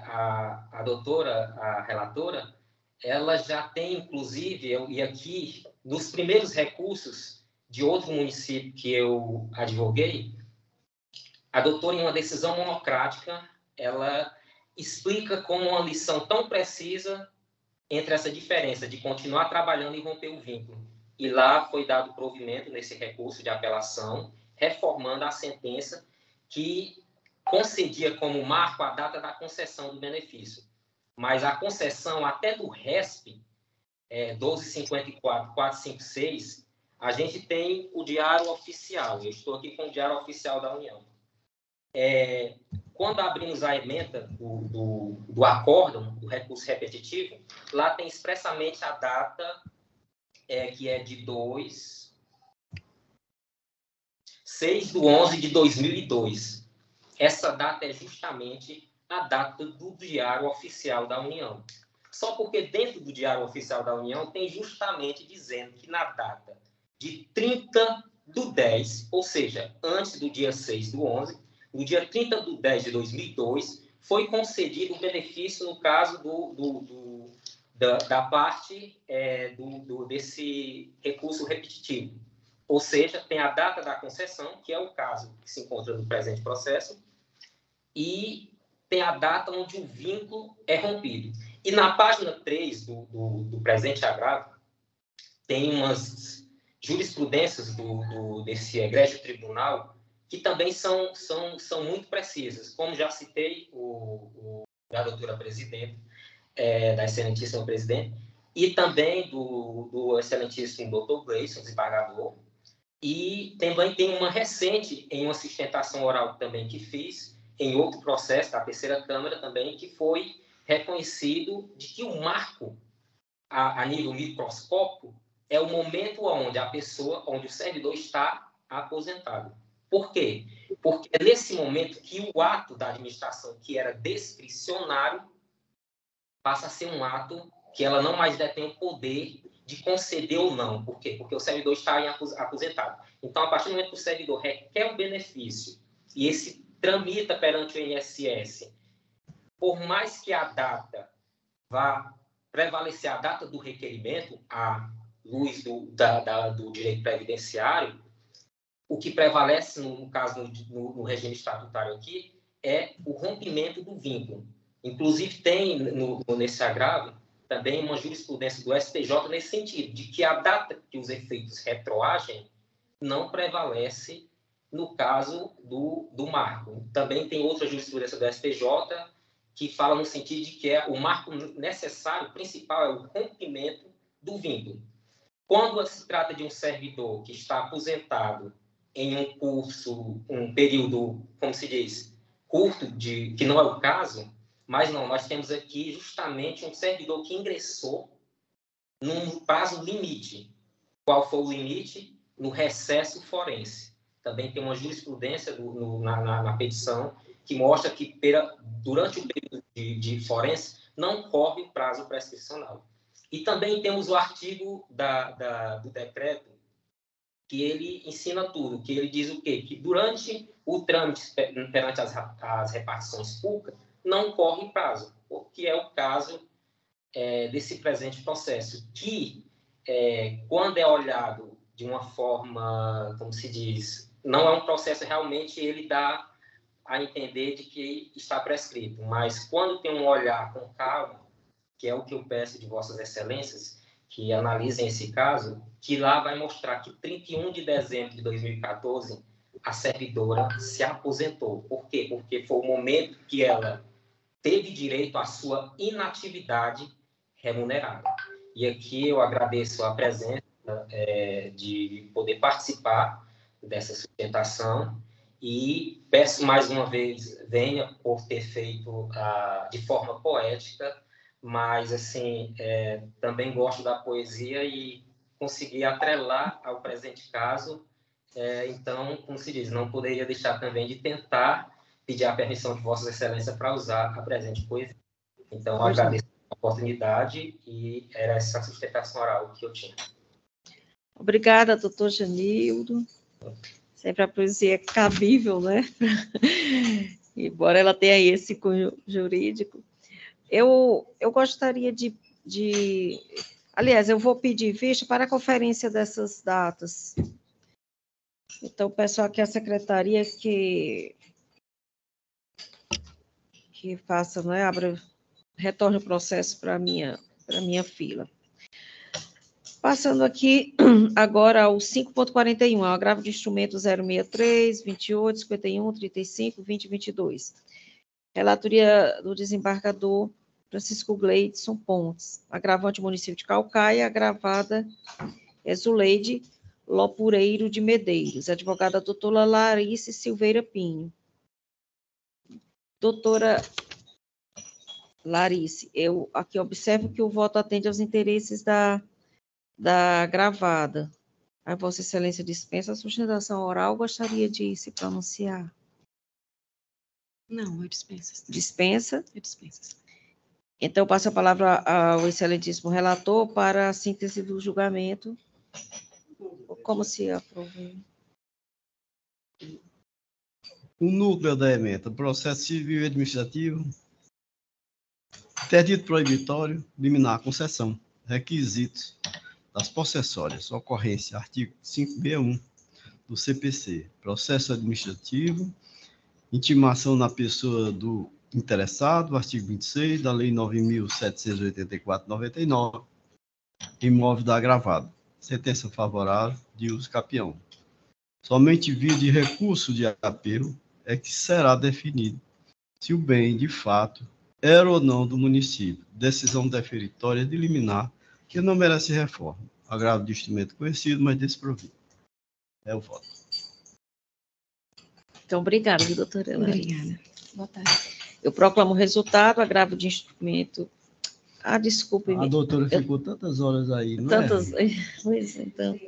Speaker 9: a doutora, a relatora, ela já tem, inclusive, e aqui, nos primeiros recursos de outro município que eu advoguei, a doutora, em uma decisão monocrática, ela explica como uma lição tão precisa entre essa diferença de continuar trabalhando e romper o vínculo. E lá foi dado provimento nesse recurso de apelação, reformando a sentença que concedia como marco a data da concessão do benefício. Mas a concessão até do RESP, 1254-456, a gente tem o diário oficial. Eu estou aqui com o diário oficial da União. Quando abrimos a ementa do acórdão, do recurso repetitivo, lá tem expressamente a data, que é de 6/11/2002. Essa data é justamente a data do Diário Oficial da União. Só porque dentro do Diário Oficial da União tem justamente dizendo que na data de 30/10, ou seja, antes do dia 6/11, no dia 30/10/2002, foi concedido o benefício no caso da parte desse recurso repetitivo. Ou seja, tem a data da concessão, que é o caso que se encontra no presente processo, e tem a data onde o vínculo é rompido. E na página 3 do presente agravo, tem umas jurisprudências desse egrégio tribunal que também são muito precisas. Como já citei, da doutora presidente, da excelentíssima presidente, e também do excelentíssimo doutor Gleison, desembargador, e também tem uma recente, em uma sustentação oral também que fiz, em outro processo da terceira Câmara também, que foi reconhecido de que o marco, a nível microscópico, é o momento onde o servidor está aposentado. Por quê? Porque é nesse momento que o ato da administração, que era discricionário, passa a ser um ato que ela não mais detém o poder de conceder ou não. Por quê? Porque o servidor está aposentado. Então, a partir do momento que o servidor requer o benefício e esse tramita perante o INSS, por mais que a data vá prevalecer, a data do requerimento, à luz do direito previdenciário, o que prevalece, no caso, no regime estatutário aqui, é o rompimento do vínculo. Inclusive, tem nesse agravo também uma jurisprudência do STJ nesse sentido, de que a data que os efeitos retroagem não prevalece no caso do marco. Também tem outra jurisprudência do STJ que fala no sentido de que o marco necessário, principal, é o rompimento do vínculo. Quando se trata de um servidor que está aposentado em um curso, um período, como se diz, curto, que não é o caso, mas não, nós temos aqui justamente um servidor que ingressou num prazo limite. Qual foi o limite? No recesso forense. Também tem uma jurisprudência na petição que mostra que durante o período de forense não corre o prazo prescricional. E também temos o artigo do decreto que ele ensina tudo, que ele diz o quê? Que durante o trâmite perante as repartições públicas não corre prazo, que é o caso desse presente processo, que quando é olhado de uma forma, como se diz, não é um processo realmente, ele dá a entender de que está prescrito, mas quando tem um olhar com calma, que é o que eu peço de Vossas Excelências, que analisem esse caso, que lá vai mostrar que 31 de dezembro de 2014, a servidora se aposentou. Por quê? Porque foi o momento que ela teve direito à sua inatividade remunerada. E aqui eu agradeço a presença de poder participar dessa sustentação e peço mais uma vez, venha por ter feito de forma poética, mas assim, também gosto da poesia e consegui atrelar ao presente caso. Então, como se diz, não poderia deixar também de tentar pedir a permissão de Vossa Excelência para usar a presente poesia. Então, agradeço a oportunidade e era essa sustentação oral que eu tinha.
Speaker 1: Obrigada, doutor Janildo. Sempre a poesia é cabível, né? Embora ela tenha esse cunho jurídico. Eu gostaria aliás, eu vou pedir vista para a conferência dessas datas. Então, peço aqui à secretaria que faça, né, retorne o processo para a minha fila. Passando aqui agora ao 5.41, ao agravo de instrumento 063, 28, 51, 35, 20 e 22. Relatoria do desembargador Francisco Gleidson Pontes, agravante município de Caucaia, agravada Zuleide Lopureiro de Medeiros, advogada doutora Larice Silveira Pinho. Doutora Larice, eu aqui observo que o voto atende aos interesses da agravada. A Vossa Excelência dispensa a sustentação oral, gostaria de se pronunciar?
Speaker 10: Não, eu dispenso.
Speaker 1: Dispensa?
Speaker 10: Eu dispenso.
Speaker 1: Então, passo a palavra ao excelentíssimo relator para a síntese do julgamento. Como se aprova?
Speaker 5: O núcleo da ementa, processo civil e administrativo, interdito proibitório, liminar concessão, requisitos das possessórias, ocorrência, artigo 561 do CPC, processo administrativo, intimação na pessoa do interessado, artigo 26 da Lei 9.784/99, imóvel da agravado. Sentença favorável de uso capião. Somente via de recurso de apelo é que será definido se o bem, de fato, era ou não do município. Decisão deferitória de liminar que não merece reforma. Agravo de instrumento conhecido, mas desprovido. É o voto.
Speaker 1: Então, obrigada, doutora Elaria.
Speaker 10: Obrigada. Boa tarde.
Speaker 1: Eu proclamo o resultado, agravo de instrumento. Desculpe.
Speaker 5: A doutora ficou tantas horas aí, não
Speaker 1: tantas...
Speaker 5: é?
Speaker 1: Pois então.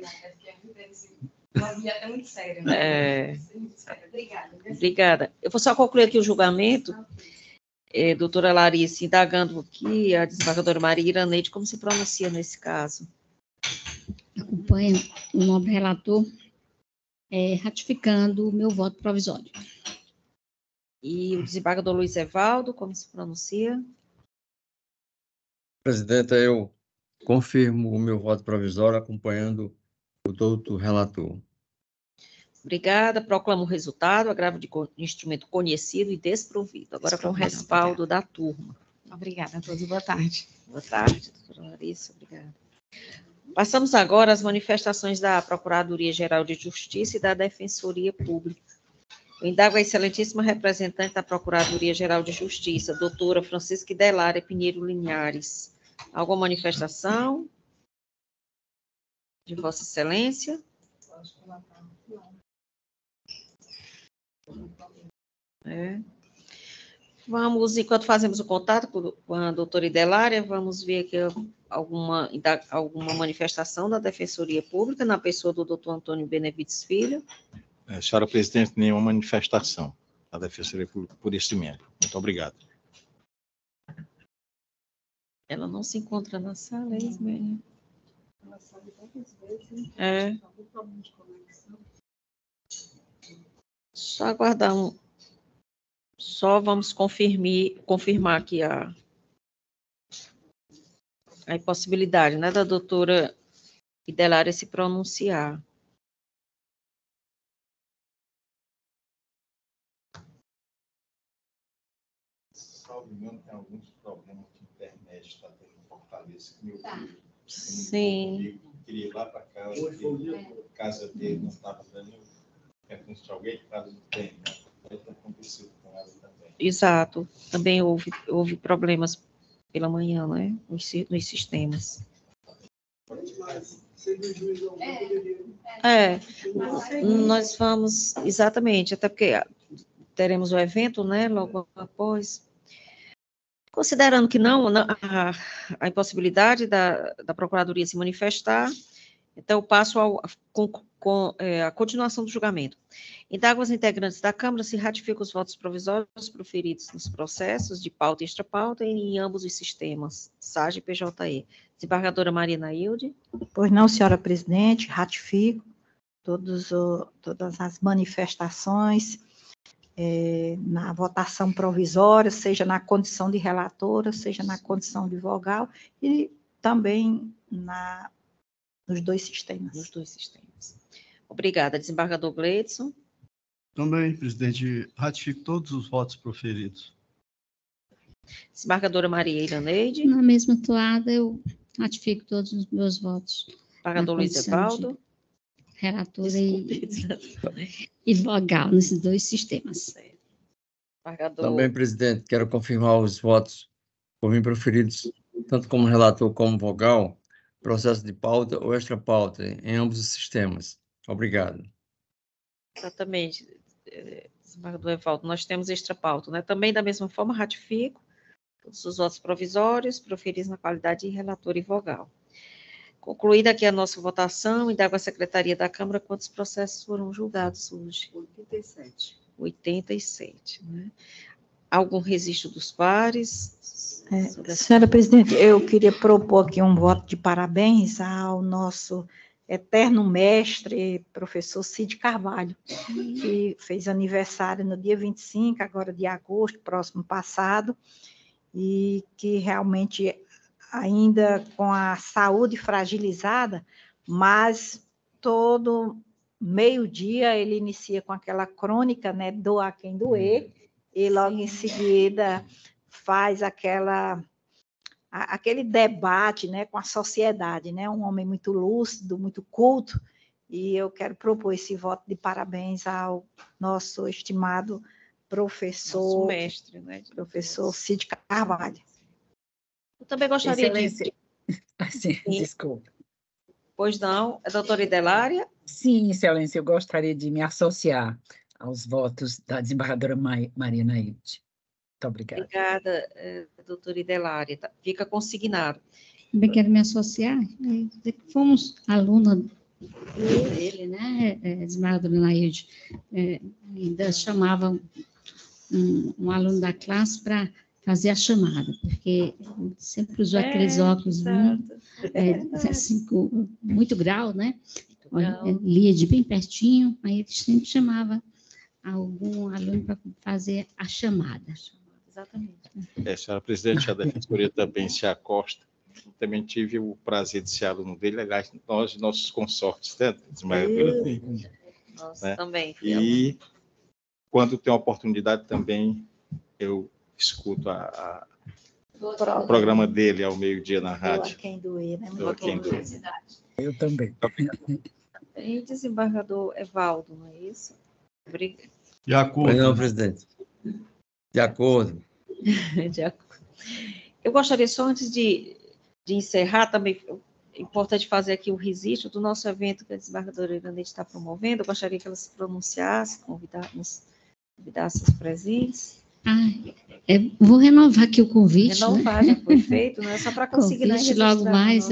Speaker 10: É muito sério, né?
Speaker 1: Obrigada. Eu vou só concluir aqui o julgamento. Doutora Larissa, indagando aqui a desembargadora Maria Iraneide, como se pronuncia nesse caso?
Speaker 4: Acompanho o nobre relator, ratificando o meu voto provisório.
Speaker 1: E o desembargador Luiz Evaldo, como se pronuncia?
Speaker 3: Presidenta, eu confirmo o meu voto provisório, acompanhando o doutor relator.
Speaker 1: Obrigada. Proclamo o resultado, agravo de instrumento conhecido e desprovido. Agora com o respaldo da turma.
Speaker 10: Obrigada a todos. Boa tarde.
Speaker 1: Boa tarde, doutora Larissa. Obrigada. Passamos agora às manifestações da Procuradoria-Geral de Justiça e da Defensoria Pública. Eu indago a excelentíssima representante da Procuradoria-Geral de Justiça, doutora Francisca Delária Pinheiro Linhares. Alguma manifestação de Vossa Excelência? Vamos, enquanto fazemos o contato com a doutora Delária, vamos ver aqui alguma manifestação da Defensoria Pública na pessoa do doutor Antônio Benevides Filho.
Speaker 11: Senhora presidente, nenhuma manifestação da Defensoria Pública por esse membro. Muito obrigado.
Speaker 1: Ela não se encontra na sala, é isso mesmo?
Speaker 10: Ela sabe várias vezes.
Speaker 1: Algum problema de conexão. Só aguardar Só vamos confirmar aqui a impossibilidade, né, da doutora Delária se pronunciar.
Speaker 11: Salvo engano, tem alguns problemas de internet, está tendo em Fortaleza, que meu filho,
Speaker 1: Sim.
Speaker 11: queria ir lá para casa dele, não estava dando perguntas de alguém, caso não tenha, né? Pode ter acontecido com ela também.
Speaker 1: Exato, também houve problemas pela manhã, né, nos sistemas. Nós vamos, exatamente, até porque teremos o evento, né, logo após. Considerando que não a impossibilidade da Procuradoria se manifestar, então eu passo a continuação do julgamento. Indago aos integrantes da Câmara se ratificam os votos provisórios proferidos nos processos de pauta e extra-pauta em ambos os sistemas, SAG e PJE. Desembargadora Maria Nailde.
Speaker 2: Pois não, senhora presidente, ratifico todas as manifestações na votação provisória, seja na condição de relatora, seja na condição de vogal, e também nos dois sistemas.
Speaker 1: Nos dois sistemas. Obrigada. Desembargador Gleidson.
Speaker 5: Também, presidente, ratifico todos os votos proferidos.
Speaker 1: Desembargadora Maria Iraneide.
Speaker 4: Na mesma toada, eu ratifico todos os meus votos.
Speaker 1: Desembargador Luiz Evaldo.
Speaker 4: Relatora e vogal nesses dois sistemas.
Speaker 3: Também, presidente, quero confirmar os votos por mim proferidos, tanto como relator como vogal, processo de pauta ou extra-pauta, em ambos os sistemas. Obrigado.
Speaker 1: Exatamente, desembargador Evaldo, nós temos extra-pauta, né? Também, da mesma forma, ratifico todos os votos provisórios proferidos na qualidade de relator e vogal. Concluída aqui a nossa votação, indago a Secretaria da Câmara quantos processos foram julgados hoje.
Speaker 10: 87.
Speaker 1: 87, né? Algum registro dos pares?
Speaker 2: Senhora presidente, eu queria propor aqui um voto de parabéns ao nosso eterno mestre, professor Cid Carvalho, que fez aniversário no dia 25, agora de agosto, próximo passado, e que realmente, ainda com a saúde fragilizada, mas todo meio-dia ele inicia com aquela crônica, né, doa quem doer, e logo em seguida faz aquele debate, né, com a sociedade, né? Um homem muito lúcido, muito culto, e eu quero propor esse voto de parabéns ao nosso estimado professor,
Speaker 1: Nosso mestre, né?
Speaker 2: professor Cid Carvalho.
Speaker 1: Eu também gostaria
Speaker 12: Excelência. Sim, desculpa.
Speaker 1: Pois não, a doutora Idelária?
Speaker 12: Sim, Excelência, eu gostaria de me associar aos votos da desembargadora Maria Nailde. Muito obrigada.
Speaker 1: Obrigada, doutora Idelária. Fica consignado.
Speaker 4: Também quero me associar. Fomos aluna dele, né, desembargadora Nailde. Ainda chamava um aluno da classe para fazer a chamada, porque sempre usou aqueles óculos assim, com muito grau, né? Lia de bem pertinho, aí ele sempre chamava algum aluno para fazer a chamada.
Speaker 1: Exatamente.
Speaker 11: Senhora presidente, a Defensoria também se acosta. Também tive o prazer de ser aluno dele, aliás, nossos consortes, né?
Speaker 1: Nós também.
Speaker 11: E quando tem a oportunidade também, eu escuto o programa dele ao meio-dia na rádio.
Speaker 2: Quem doer, né?
Speaker 12: Eu também.
Speaker 1: E desembargador Evaldo, não é isso? Obrigada.
Speaker 5: De acordo.
Speaker 3: Não, presidente. De acordo.
Speaker 1: De acordo. Eu gostaria só, antes de encerrar, também é importante fazer aqui o registro do nosso evento que a desembargadora Iranete está promovendo. Eu gostaria que ela se pronunciasse, convidasse os presentes.
Speaker 4: Vou renovar aqui o convite.
Speaker 1: Renovar, né? Já foi feito, né? Só para conseguir
Speaker 4: convite logo mais,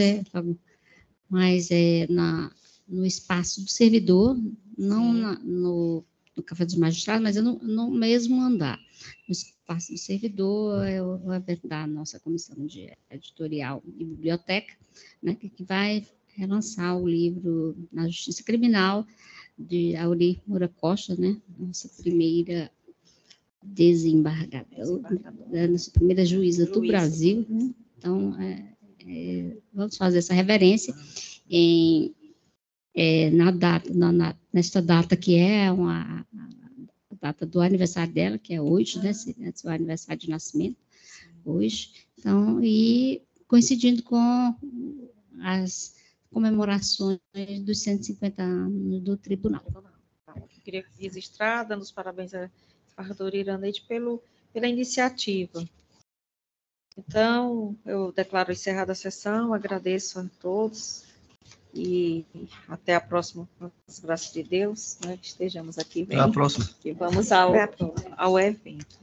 Speaker 4: no espaço do servidor, não no Café dos Magistrados, mas no mesmo andar. No espaço do servidor, eu vou apresentar a nossa comissão de editorial e biblioteca, né, que vai relançar o livro Na Justiça Criminal, de Auri Moura Costa, né, nossa primeira desembargadora, nossa primeira juíza do Brasil, né? Então, vamos fazer essa reverência nesta data que é a data do aniversário dela, que é hoje, né? Seu aniversário de nascimento, hoje. Então, e coincidindo com as comemorações dos 150 anos do tribunal.
Speaker 1: Eu queria registrar, dando os parabéns à desembargadora Iranete pela iniciativa. Então, eu declaro encerrada a sessão, agradeço a todos e até a próxima, com as graças de Deus, né, que estejamos aqui bem.
Speaker 5: Até a próxima.
Speaker 1: E vamos ao evento.